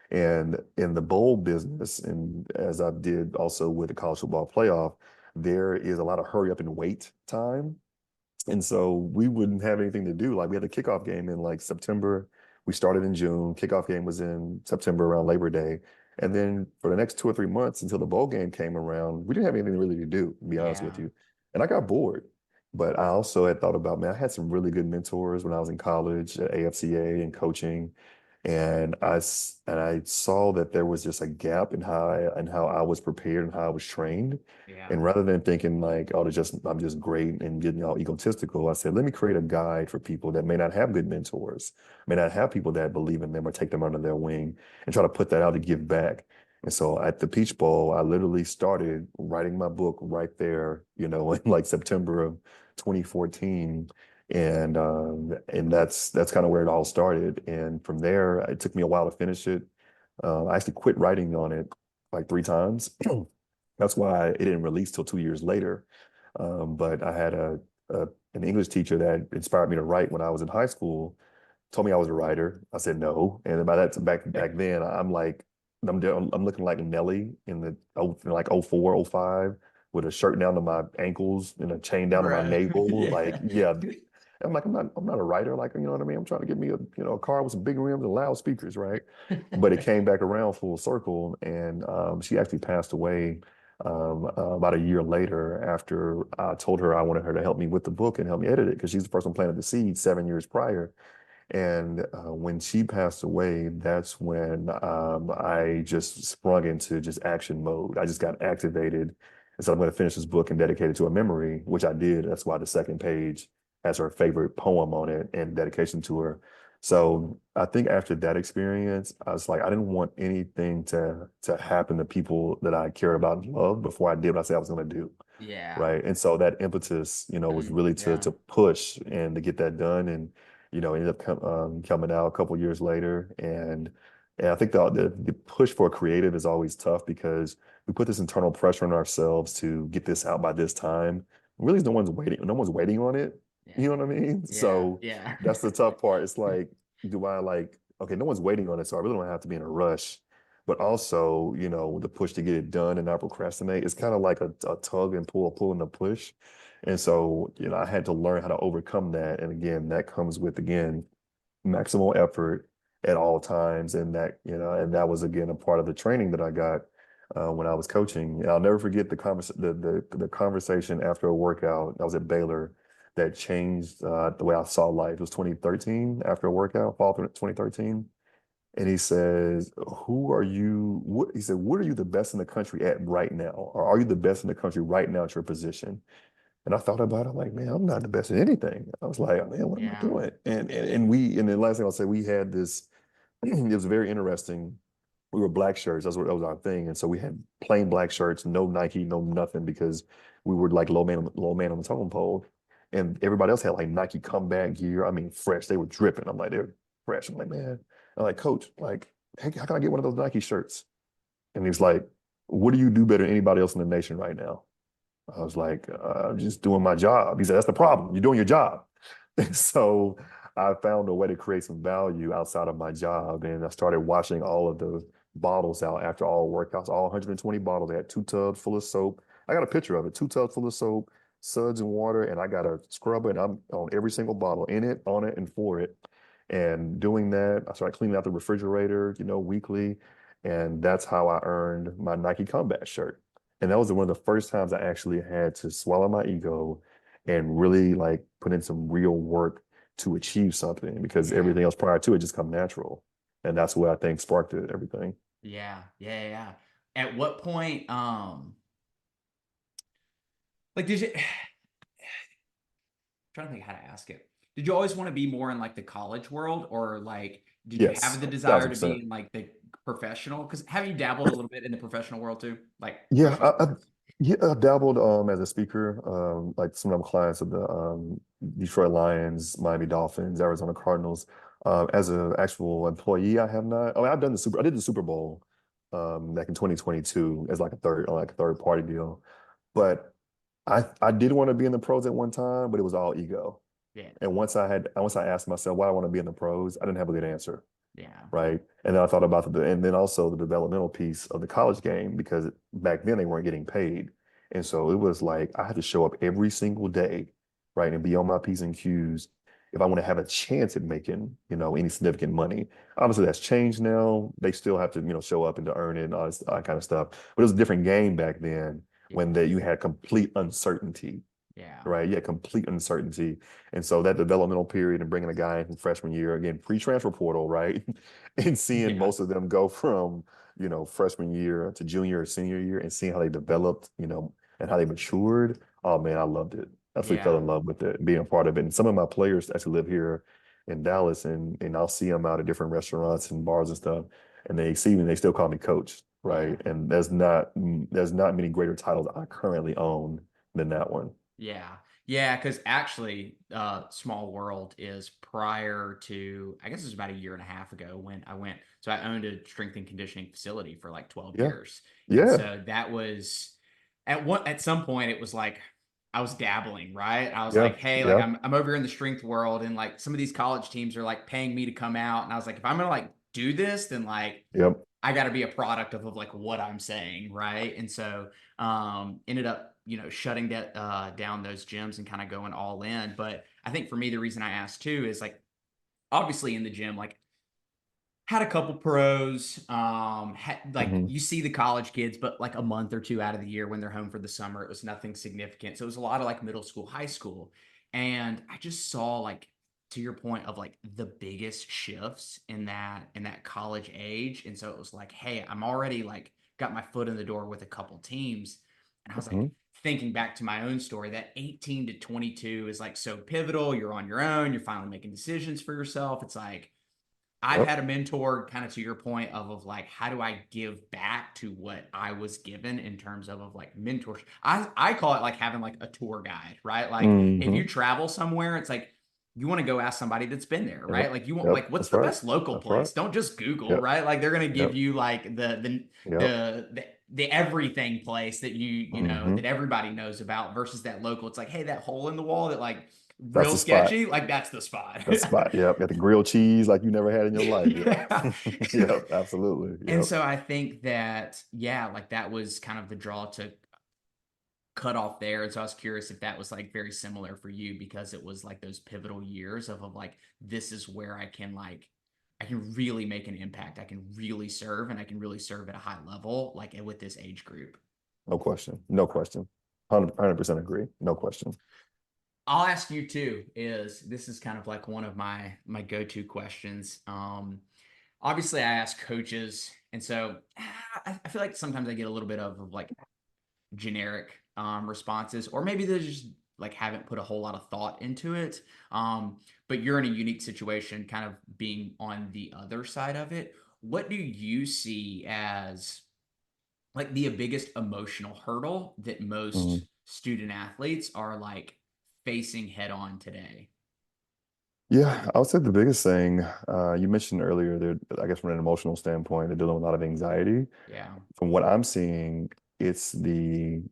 And in the bowl business, and as I did also with the college football playoff, there is a lot of hurry up and wait time. And so we wouldn't have anything to do. Like we had a kickoff game in like September. We started in June. Kickoff game was in September around Labor Day. And then for the next 2 or 3 months until the bowl game came around, we didn't have anything really to do, to be honest with Yeah. you. And I got bored. But I also had thought about, man, I had some really good mentors when I was in college at AFCA and coaching. And I saw that there was just a gap in how I was prepared and how I was trained. Yeah. And rather than thinking like, oh, I'm just great and getting all egotistical, I said, let me create a guide for people that may not have good mentors, may not have people that believe in them or take them under their wing, and try to put that out to give back. And so at the Peach Bowl, I literally started writing my book right there, in like September of 2014. And that's kind of where it all started. And from there, it took me a while to finish it. I actually quit writing on it like 3 times. That's why it didn't release till 2 years later. But I had an English teacher that inspired me to write when I was in high school. Told me I was a writer. I said no, and by that back then, I'm like I'm looking like Nelly in like '04, '05, with a shirt down to my ankles and a chain down to my Right. navel. Like, Yeah. yeah, I'm like, I'm not a writer. Like, you know what I mean? I'm trying to get me a car with some big rims and loud speakers, right? But it came back around full circle, and she actually passed away about a year later after I told her I wanted her to help me with the book and help me edit it because she's the person who planted the seed 7 years prior. And when she passed away, that's when I just sprung into just action mode. I just got activated and said, I'm going to finish this book and dedicate it to a memory, which I did. That's why the second page has her favorite poem on it and dedication to her. So I think after that experience, I was like, I didn't want anything to happen to people that I cared about and loved before I did what I said I was going to do. Yeah. Right. And so that impetus, was really to Yeah. to push and to get that done. And ended up coming out a couple years later. And I think the push for a creative is always tough because we put this internal pressure on ourselves to get this out by this time. Really, no one's waiting. No one's waiting on it. You Yeah. know what I mean? Yeah. So Yeah. that's the tough part. It's like, do I like, okay, no one's waiting on it, so I really don't have to be in a rush. But also, the push to get it done and not procrastinate, it's kind of like a tug and pull and a push. And so, I had to learn how to overcome that. And again, that comes with, again, maximal effort at all times. And that was, again, a part of the training that I got when I was coaching. And I'll never forget the conversation after a workout. I was at Baylor that changed the way I saw life. It was 2013 after a workout, fall 2013. And he says, "Who are you?" He said, "What are you the best in the country at right now? Or are you the best in the country right now at your position?" And I thought about it. I'm like, man, I'm not the best at anything. I was like, man, what am I Yeah. doing? And the last thing I'll say, we had this. It was very interesting. We were black shirts. That was our thing. And so we had plain black shirts, no Nike, no nothing, because we were like low man on the totem pole. And everybody else had like Nike comeback gear. I mean, fresh. They were dripping. I'm like, they're fresh. I'm like, man. I'm like, coach, like, hey, how can I get one of those Nike shirts? And he's like, what do you do better than anybody else in the nation right now? I was like, I'm just doing my job. He said, that's the problem. You're doing your job. And so I found a way to create some value outside of my job. And I started washing all of the bottles out after all workouts, all 120 bottles. They had 2 tubs full of soap. I got a picture of it, 2 tubs full of soap, suds and water. And I got a scrubber and I'm on every single bottle, in it, on it, and for it. And doing that, I started cleaning out the refrigerator, weekly. And that's how I earned my Nike Combat shirt. And that was one of the first times I actually had to swallow my ego and really like put in some real work to achieve something because Yeah. everything else prior to it just come natural. And that's what I think sparked it, everything. Yeah, yeah, yeah, yeah. At what point, like, did you? Trying to think how to ask it. Did you always want to be more in like the college world, or like did you have Yes, the desire thousand to percent. be in like the professional? Because have you dabbled a little bit in the professional world too, like Yeah, professional sports? yeah, I dabbled as a speaker, like some of them clients of the Detroit Lions, Miami Dolphins, Arizona Cardinals. As an actual employee, I have not. I mean, I did the Super Bowl back in 2022 as like a third party deal. But I did want to be in the pros at one time, but it was all ego. Yeah, And once I asked myself why I want to be in the pros, I didn't have a good answer, yeah, right? And then I thought about and then also the developmental piece of the college game because back then they weren't getting paid. And so it was like I had to show up every single day, right? And be on my P's and Q's if I want to have a chance at making, any significant money. Obviously that's changed now. They still have to, show up and to earn it and all that kind of stuff. But it was a different game back then when yeah, you had complete uncertainty, yeah, right? Yeah, complete uncertainty. And so that developmental period and bringing a guy in from freshman year, again, pre-transfer portal, right? And seeing yeah, most of them go from, freshman year to junior or senior year and seeing how they developed, and how they matured. Oh man, I loved it. I absolutely fell yeah, in love with it, being a part of it. And some of my players actually live here in Dallas and I'll see them out at different restaurants and bars and stuff. And they see me and they still call me coach, yeah. right? And there's not many greater titles I currently own than that one. Yeah. Yeah, because actually, Small World is prior to, I guess it was about a year and a half ago when I went. So I owned a strength and conditioning facility for like 12 Yeah. years. And Yeah. so that was at some point it was like I was dabbling, right? I was Yeah. like, hey, like Yeah. I'm over here in the strength world and like some of these college teams are like paying me to come out. And I was like, if I'm gonna like do this, then like Yep. I got to be a product of like what I'm saying, right? And so ended up shutting down those gyms and kind of going all in. But I think for me the reason I asked too is like obviously in the gym like had a couple pros like Hmm. you see the college kids but like a month or two out of the year when they're home for the summer it was nothing significant, so it was a lot of like middle school, high school, and I just saw like to your point of like the biggest shifts in that college age. And so it was like, hey, I'm already like got my foot in the door with a couple teams, and I was like Hmm. thinking back to my own story that 18 to 22 is like so pivotal. You're on your own, you're finally making decisions for yourself. It's like I've Yep. had a mentor kind of to your point of like how do I give back to what I was given in terms of like mentorship. I call it like having like a tour guide, right? Like if you Hmm. travel somewhere, it's like you want to go ask somebody that's been there, Yep. right? Like you want Yep. like what's That's the right. best local That's right. place? Don't just Google, Yep. right? Like they're gonna give Yep. you like the Yep. the everything place that you know Hmm. that everybody knows about versus that local. It's like, hey, that hole in the wall that like That's real the spot. sketchy, like that's the spot. That's the spot. Yep. Got the grilled cheese like you never had in your life. Yeah. Yep. Yep. Absolutely. And Yep. so I think that, yeah, like that was kind of the draw to cut off there. And so I was curious if that was like very similar for you because it was like those pivotal years of like, this is where I can really make an impact. I can really serve and I can really serve at a high level, like with this age group. No question. No question. 100% agree. No question. I'll ask you too, is this is kind of like one of my go-to questions. Obviously I ask coaches, and so I feel like sometimes I get a little bit of like generic responses, or maybe they just like haven't put a whole lot of thought into it. But you're in a unique situation, kind of being on the other side of it. What do you see as like the biggest emotional hurdle that most Mhm. student athletes are like facing head on today? Yeah, I would say the biggest thing you mentioned earlier, that I guess from an emotional standpoint, they're dealing with a lot of anxiety. Yeah, From what I'm seeing, it's the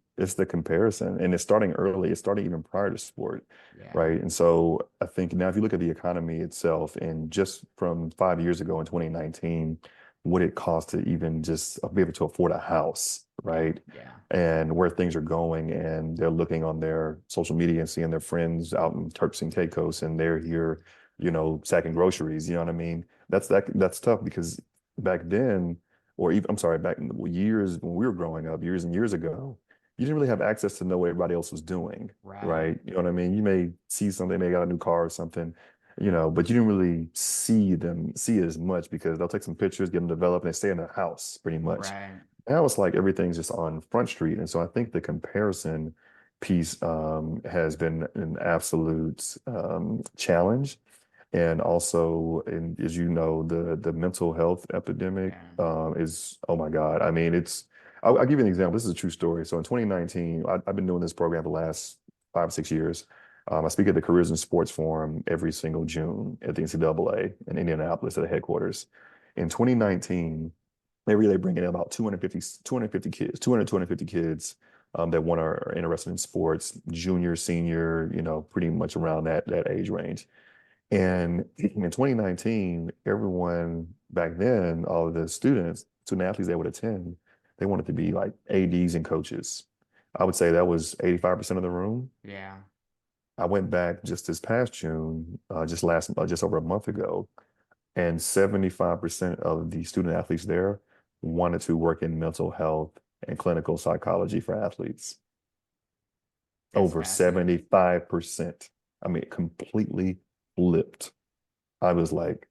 comparison, and it's starting early. It's starting even prior to sport, yeah, right? And so I think now, if you look at the economy itself, and just from 5 years ago in 2019, what it cost to even just be able to afford a house, yeah, right? yeah, And where things are going, and they're looking on their social media and seeing their friends out in Turks and Caicos, and they're here, sacking groceries. You know what I mean? That's tough because back then, or even I'm sorry, back in the years when we were growing up, years and years ago, you didn't really have access to know what everybody else was doing, right. right? You know what I mean? You may see something, they got a new car or something, but you didn't really see it as much because they'll take some pictures, get them developed, and they stay in the house pretty much. Right. Now it's like everything's just on Front Street. And so I think the comparison piece has been an absolute challenge. And also, as you know, the mental health epidemic Yeah. is, oh my God. I mean, I'll give you an example. This is a true story. So in 2019, I've been doing this program for the last 5, 6 years. I speak at the Careers in Sports Forum every single June at the NCAA in Indianapolis at the headquarters. In 2019, every day bringing in about 250 kids, 250 kids that one are interested in sports, junior, senior, pretty much around that age range. And in 2019, everyone back then, all of the student athletes that would attend, they wanted to be like ADs and coaches. I would say that was 85% of the room. Yeah. I went back just this past June, just over a month ago, and 75% of the student athletes there wanted to work in mental health and clinical psychology for athletes. That's Over fascinating. 75%. I mean, completely flipped. I was like,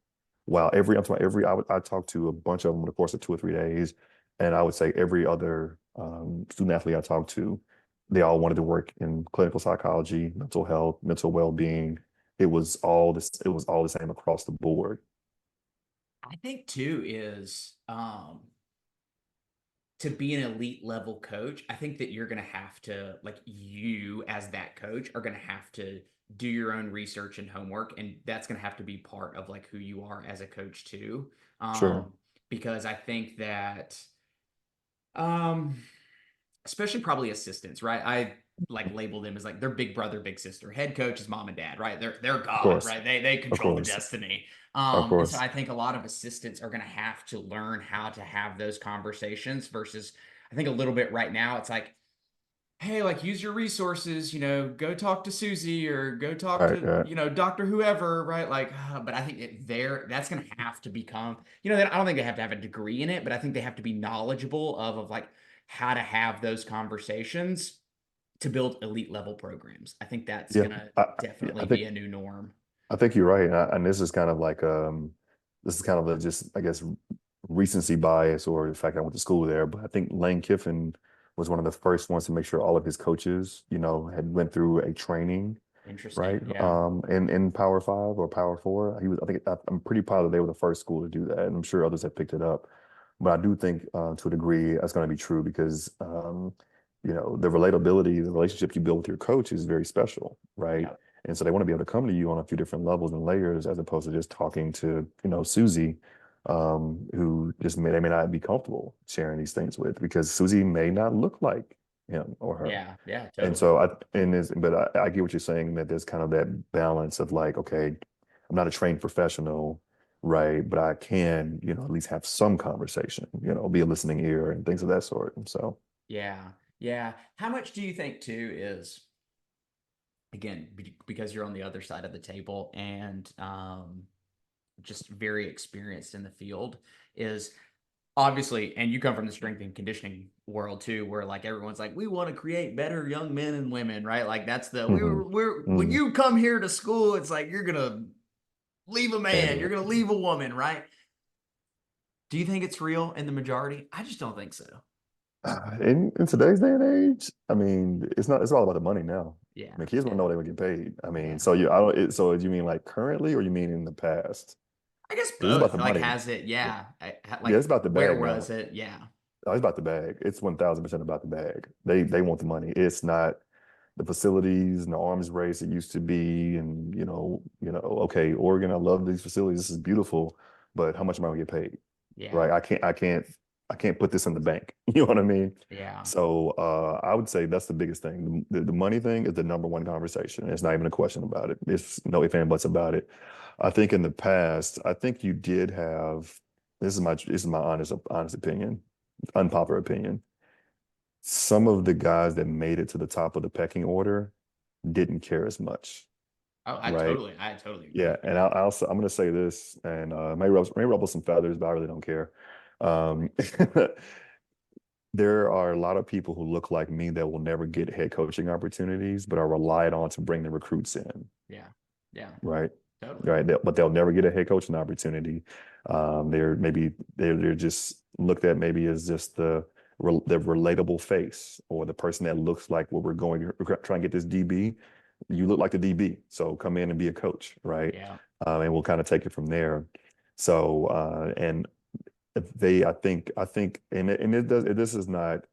wow, I talked to a bunch of them over the course of 2 or 3 days. And I would say every other student athlete I talked to, they all wanted to work in clinical psychology, mental health, mental well-being. It was all the same across the board. I think too is to be an elite level coach, I think that you're going to have to, like, you as that coach are going to have to do your own research and homework. And that's going to have to be part of like who you are as a coach too. Sure. Because I think that, um, especially probably assistants, right? I like label them as like their big brother, big sister. Head coach is mom and dad, right? They're Of God, course. right? They Of control the course. destiny. Of And so course. I think a lot of assistants are going to have to learn how to have those conversations versus I think a little bit right now it's like, hey, like use your resources, go talk to Susie or go talk Right, to, right. Dr. Whoever, right? Like, but I think that's going to have to become, I don't think they have to have a degree in it, but I think they have to be knowledgeable of like how to have those conversations to build elite level programs. I think that's Yeah. gonna Yeah, definitely be a new norm. I think you're right. And this is kind of like this is kind of a just I guess recency bias or the fact I went to school there. But I think Lane Kiffin was one of the first ones to make sure all of his coaches, had went through a training, Interesting. right? Yeah. In Power Five or Power Four. I'm pretty proud that they were the first school to do that, and I'm sure others have picked it up. But I do think to a degree that's going to be true because the relatability, the relationship you build with your coach is very special, right? Yeah. And so they want to be able to come to you on a few different levels and layers as opposed to just talking to, Susie, who they may not be comfortable sharing these things with because Susie may not look like him or her. Yeah. Yeah. And Totally. so I get what you're saying that there's kind of that balance of like, okay, I'm not a trained professional, right? But I can, at least have some conversation, be a listening ear and things of that sort. And so, Yeah. Yeah. How much do you think too is again because you're on the other side of the table and just very experienced in the field is obviously, and you come from the strength and conditioning world too, where like everyone's like, we want to create better young men and women, right? Like that's the hmm we're when hmm you come here to school, it's like you're gonna leave a can't man, do you're it. gonna leave a woman, right? Do you think it's real in the majority? I just don't think so. In today's day and age, I mean, it's all about the money now. Yeah, I mean, kids want to yeah, know they would get paid. I mean, yeah. so you, I don't, so do you mean like currently or you mean in the past? I guess Because it's about the both. Like, money. has it? Yeah, Yeah. yeah, Like, it's about the where bag was now. it? Yeah, Oh, it's about the bag. It's 1000% about the bag. They want the money. It's not the facilities and the arms race it used to be. And okay, Oregon, I love these facilities. This is beautiful, but how much am I gonna get paid? yeah, Right? I can't put this in the bank. You know what I mean? yeah. So I would say that's the biggest thing. The money thing is the number one conversation. It's not even a question about it. It's no ifs and buts about it. I think in the past, I think you did have this is my honest opinion, unpopular opinion. Some of the guys that made it to the top of the pecking order didn't care as much, Oh, right? I totally Yeah, agree. and Yeah, I'm going to say this, and may ruffle some feathers, but I really don't care. Um, there are a lot of people who look like me that will never get head coaching opportunities, but are relied on to bring the recruits in, yeah, yeah. right? Totally. right? But they'll never get a head coaching opportunity. They're just looked at maybe as just the relatable face or the person that looks like what we're trying to get this DB. You look like the DB, so come in and be a coach, right? Yeah. And we'll kind of take it from there. So and I think, and it does. This is not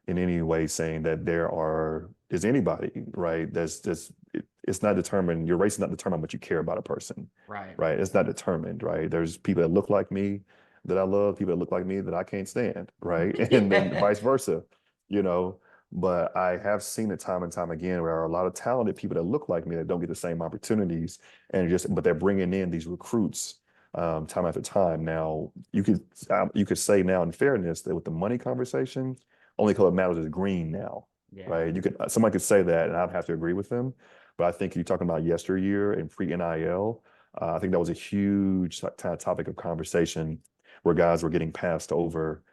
in any way saying that is anybody, right? It's not determined. Your race is not determined what you care about a person, Right. right? It's not determined, right? There's people that look like me that I love, people that look like me that I can't stand, right? And then Yeah. vice versa, you know. But I have seen it time and time again where there are a lot of talented people that look like me that don't get the same opportunities, but they're bringing in these recruits time after time. Now, you could say now in fairness that with the money conversation, only color matters is green now, Yeah. right? Somebody could say that, and I'd have to agree with them. But I think you're talking about yesteryear and pre NIL. I think that was a huge kind of topic of conversation where guys were getting passed over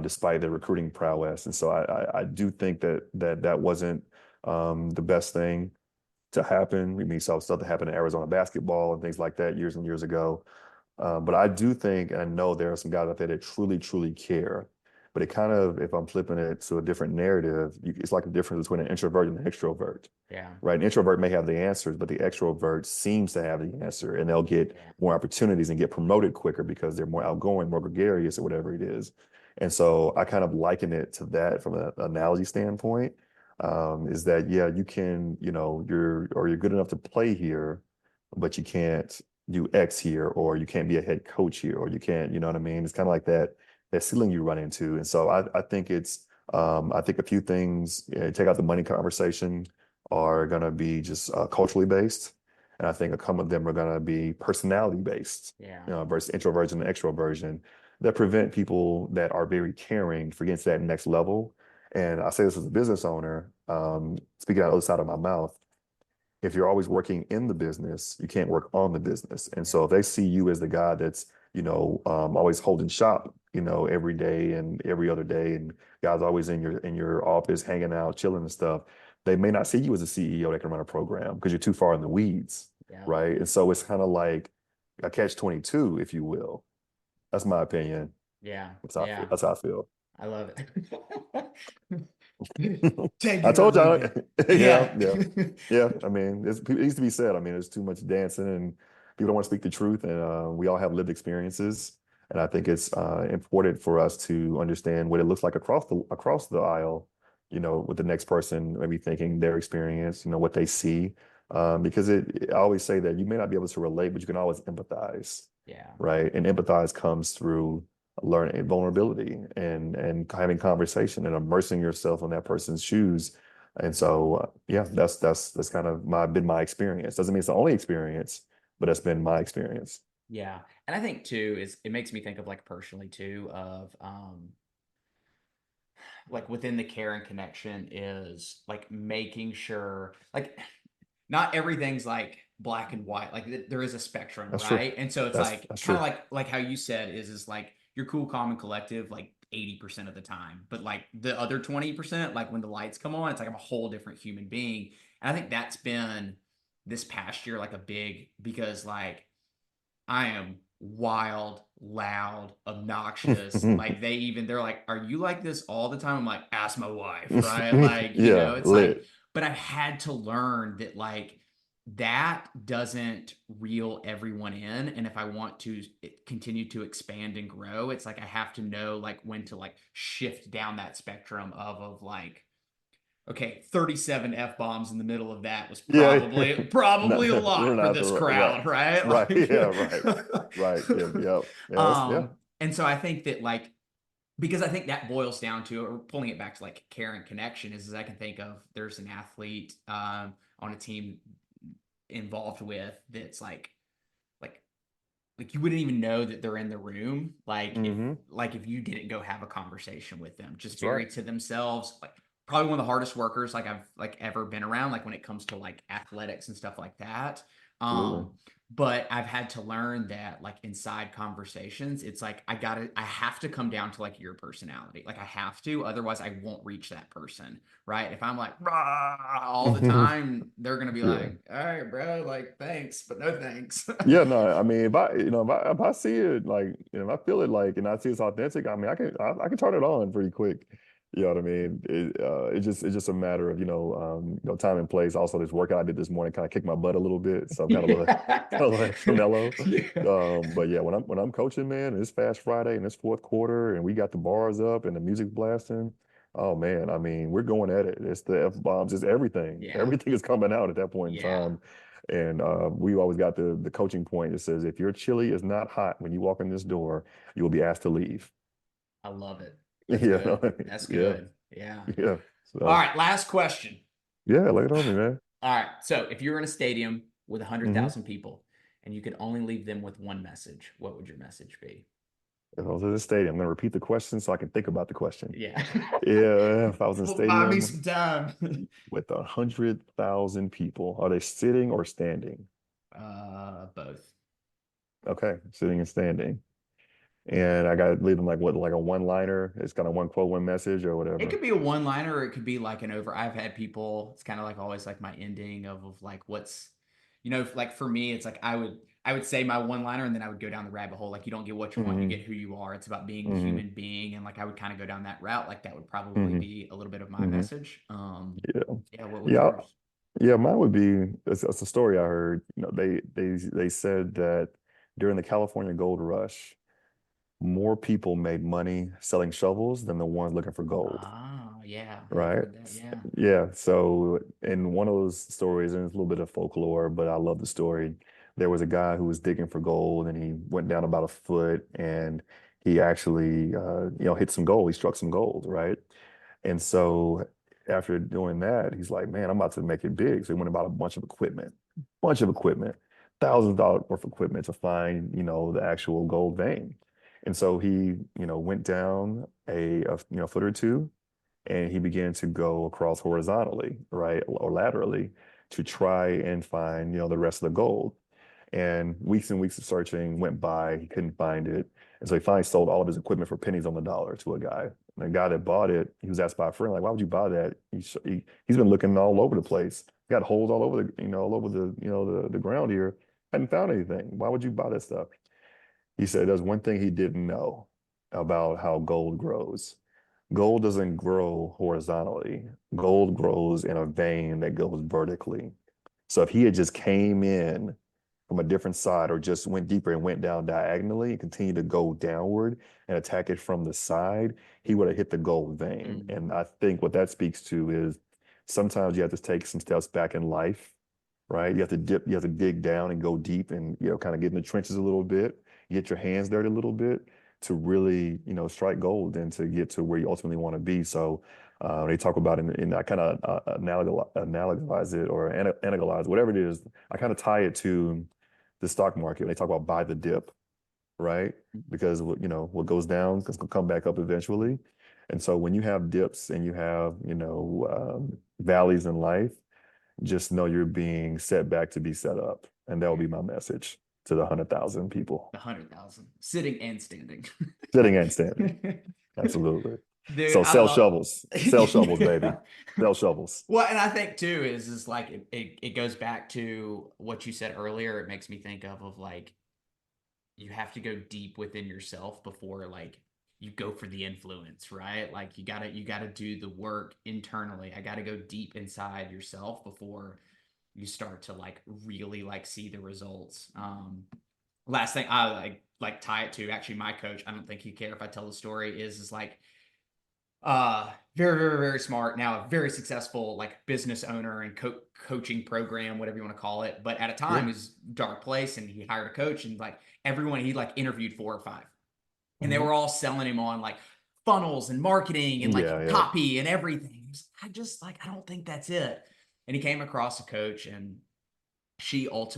despite their recruiting prowess. And so I do think that wasn't the best thing to happen. We saw stuff that happened in Arizona basketball and things like that years and years ago. But I do think, and I know there are some guys out there that truly, truly care. But it kind of, if I'm flipping it to a different narrative, it's like the difference between an introvert and an extrovert, Yeah. right? An introvert may have the answers, but the extrovert seems to have the answer, and they'll get Yeah. more opportunities and get promoted quicker because they're more outgoing, more gregarious, or whatever it is. And so I kind of liken it to that from an analogy standpoint. Is that yeah, you can, you're good enough to play here, but you can't do X here, or you can't be a head coach here, or you can't, you know what I mean? It's kind of like that ceiling you run into. And so I think I think a few things, take out the money conversation, are going to be just culturally based. And I think a couple of them are going to be personality based, Yeah. versus introversion and extroversion that prevent people that are very caring from getting to that next level. And I say this as a business owner, speaking out the other side of my mouth, if you're always working in the business, you can't work on the business. And Yeah. so if they see you as the guy that's, always holding shop, every day and every other day, and guys always in your office hanging out, chilling and stuff, they may not see you as a CEO that can run a program because you're too far in the weeds, Yeah. right? And so it's kind of like a catch 22, if you will. That's my opinion. Yeah. That's how I feel. Yeah. That's how I feel. I love it. Take I it or told leave y'all. it. Yeah, Yeah. yeah, yeah. I mean, it needs to be said. I mean, there's too much dancing, and people don't want to speak the truth, and we all have lived experiences. And I think it's important for us to understand what it looks like across the aisle. With the next person maybe thinking their experience, what they see, because I always say that you may not be able to relate, but you can always empathize, Yeah. right? And empathize comes through learning vulnerability and having conversation and immersing yourself in that person's shoes. And so, yeah, that's kind of been my experience. Doesn't mean it's the only experience, but that's been my experience. Yeah. And I think too is it makes me think of like personally too of like within the care and connection is like making sure like not everything's like black and white. Like there is a spectrum, That's true. right? And so it's That's like that's kind of true. like how you said is like you're cool, calm, and collective like 80% of the time. But like the other 20%, like when the lights come on, it's like I'm a whole different human being. And I think that's been this past year like a big because like I am wild, loud, obnoxious. Like they're like, are you like this all the time? I'm like, ask my wife, right? Like, Yeah, it's like, lit. but I've had to learn that like that doesn't reel everyone in. And if I want to continue to expand and grow, it's like I have to know like when to like shift down that spectrum of like okay, 37 F bombs in the middle of that was Yeah, probably a we're lot for not this right, crowd, right? right. Like Yeah, right. Yeah, yeah, yeah. Yeah. and so I think that like because I think that boils down to or pulling it back to like care and connection is I can think of there's an athlete on a team involved with that's like like you wouldn't even know that they're in the room Hmm. like if you didn't go have a conversation with them just That's right. very to themselves like probably one of the hardest workers like I've like ever been around like when it comes to like athletics and stuff like that Absolutely. But I've had to learn that like inside conversations, it's like I have to come down to like your personality. Like I have to, otherwise I won't reach that person, right? If I'm like "Rah," all the time, they're gonna be Yeah. like, all right, bro, like thanks, but no thanks. Yeah, no, I mean, if I see it, like, if I feel it, like, and I see it's authentic, I mean, I can turn it on pretty quick. You know what I mean? It's just a matter of, time and place. Also, this workout I did this morning kind of kicked my butt a little bit, so I'm kind of a little, Yeah. kind of a little extra mellow. Yeah. But yeah, when I'm coaching, man, and it's Fast Friday and it's fourth quarter, and we got the bars up and the music blasting. Oh man, I mean, we're going at it. It's the F bombs, it's everything. Yeah. Everything is coming out at that point in Yeah. time. And we always got the coaching point that says if your chili is not hot when you walk in this door, you will be asked to leave. I love it. That's Yeah, good. no, That's yeah, good. Yeah. yeah. All So right, last question. yeah, lay it on me, man. All right. So if you were in a stadium with Hmm. 100,000 people and you could only leave them with one message, what would your message be? If I was in the stadium, I'm gonna repeat the question so I can think about the question. Yeah. Yeah, if I was in a Buy me stadium some time. with 100,000 people, are they sitting or standing? Both. Okay, sitting and standing. And I gotta leave them like what, like a one-liner? It's kind of one quote, one message or It whatever. could be a one liner or it could be like an over. I've had people, it's kind of like always like my ending of like what's, like for me, it's like I would say my one liner and then I would go down the rabbit hole. Like you don't get what you want, you Hmm. get who you are. It's about being a Hmm. human being. And like I would kind of go down that route. Like that would probably Hmm. be a little bit of my Hmm. message. Yeah. Yeah, what was Yeah. yours? Yeah, mine would be it's a story I heard. They said that during the California Gold Rush, more people made money selling shovels than the ones looking for gold. Oh, yeah, I have Right? heard that. Yeah. Yeah. So in one of those stories, and it's a little bit of folklore, but I love the story. There was a guy who was digging for gold and he went down about a foot and he actually hit some gold. He struck some gold, right? And so after doing that, he's like, man, I'm about to make it big. So he went and bought a bunch of equipment, thousands of dollars worth of equipment to find, the actual gold vein. And so he, went down a foot or two and he began to go across horizontally, right, or laterally to try and find, the rest of the gold. And weeks of searching went by. He couldn't find it. And so he finally sold all of his equipment for pennies on the dollar to a guy. And the guy that bought it, he was asked by a friend, like, why would you buy that? He's been looking all over the place. Got holes all over all over the ground here. Hadn't found anything. Why would you buy that stuff? He said there's one thing he didn't know about how gold grows. Gold doesn't grow horizontally. Gold grows in a vein that goes vertically. So if he had just came in from a different side or just went deeper and went down diagonally and continued to go downward and attack it from the side, he would have hit the gold vein. Mm, And I think what that speaks to is sometimes you have to take some steps back in life, right? You have to dig down and go deep and, kind of get in the trenches a little bit, get your hands dirty a little bit to really, strike gold and to get to where you ultimately want to be. So they talk about and I kind of analogize it or analogize whatever it is. I kind of tie it to the stock market. They talk about buy the dip, right? Because what goes down is going to come back up eventually. And so when you have dips and you have valleys in life, just know you're being set back to be set up, and that will yeah, be my message to the 100,000 people the 100,000 sitting and standing. sitting and standing. Absolutely. Dude, So I love. sell shovels, baby, Yeah. sell shovels. Well, and I think too is like it goes back to what you said earlier. It makes me think of like you have to go deep within yourself before like you go for the influence, right? Like you gotta do the work internally. I gotta go deep inside yourself before you start to like really like see the results. Last thing I like tie it to actually my coach. I don't think he'd care if I tell the story. Is like very very very smart now, a very successful like business owner and coaching program, whatever you want to call it, but at a Yeah. time is dark place and he hired a coach and like everyone he like interviewed four or five and they Mhm. were all selling him on like funnels and marketing and like Yeah, yeah, copy and everything. I just like I don't think that's it. And he came across a coach and she was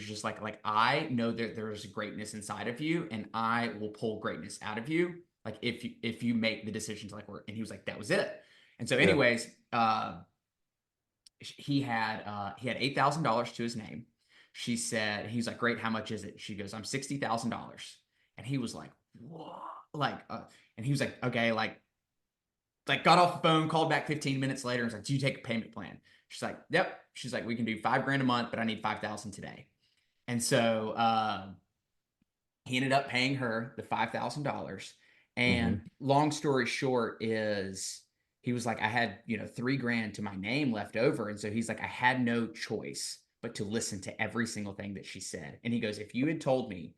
just like I know that there's greatness inside of you and I will pull greatness out of you like if you make the decisions like work. And he was like that was it. And so yeah. anyways, he had $8,000 to his name. she said, he's like, great, how much is it? She goes, I'm $60,000. And he was like, what? Like, and he was like, okay, like got off the phone, called back 15 minutes later, and was like, do you take a payment plan? She's like, yep. She's like, we can do 5 grand a month, but I need 5,000 today. And so he ended up paying her the $5,000. Hmm. And long story short is he was like, I had, 3 grand to my name left over. And so he's like, I had no choice but to listen to every single thing that she said. And he goes, if you had told me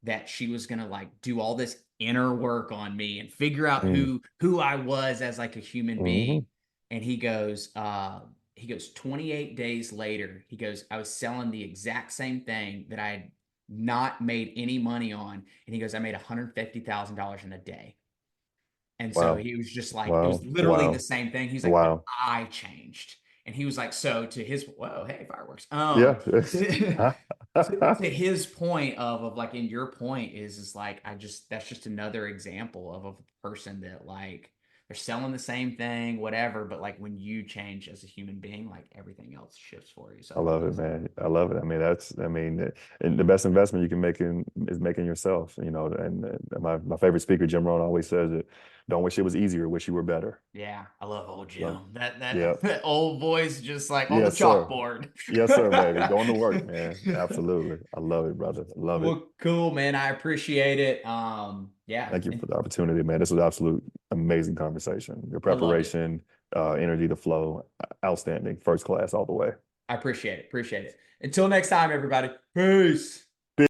that she was gonna like do all this inner work on me and figure out who I was as like a human Hmm. being. And he goes 28 days later, he goes, I was selling the exact same thing that I had not made any money on. And he goes, I made $150,000 in a day. And so Wow. he was just like, it was Wow. literally the Wow. same thing. He's like, but Wow. I changed. And he was like, so to his, whoa, hey, fireworks. Yeah. To, to his point of like, in your point is like, that's just another example of a person that like, they're selling the same thing, whatever. But like when you change as a human being, like everything else shifts for you. So I I love love it, this. man. I love it. I mean, and the best investment you can make is making yourself, and my favorite speaker, Jim Rohn, always says it, don't wish it was easier, wish you were better. Yeah, I love old So, Jim. That yeah. that, that old voice just like on the Yes, sir. chalkboard. Yes, sir, baby. Going to work, man. Absolutely. I love it, brother. I love it. Well, cool, man. I appreciate it. Yeah, Thank you for the opportunity, man. This was absolute amazing conversation. Your I loved it. preparation, energy, the flow, outstanding. First class all the way. I appreciate it. Appreciate it. Until next time, everybody. Peace.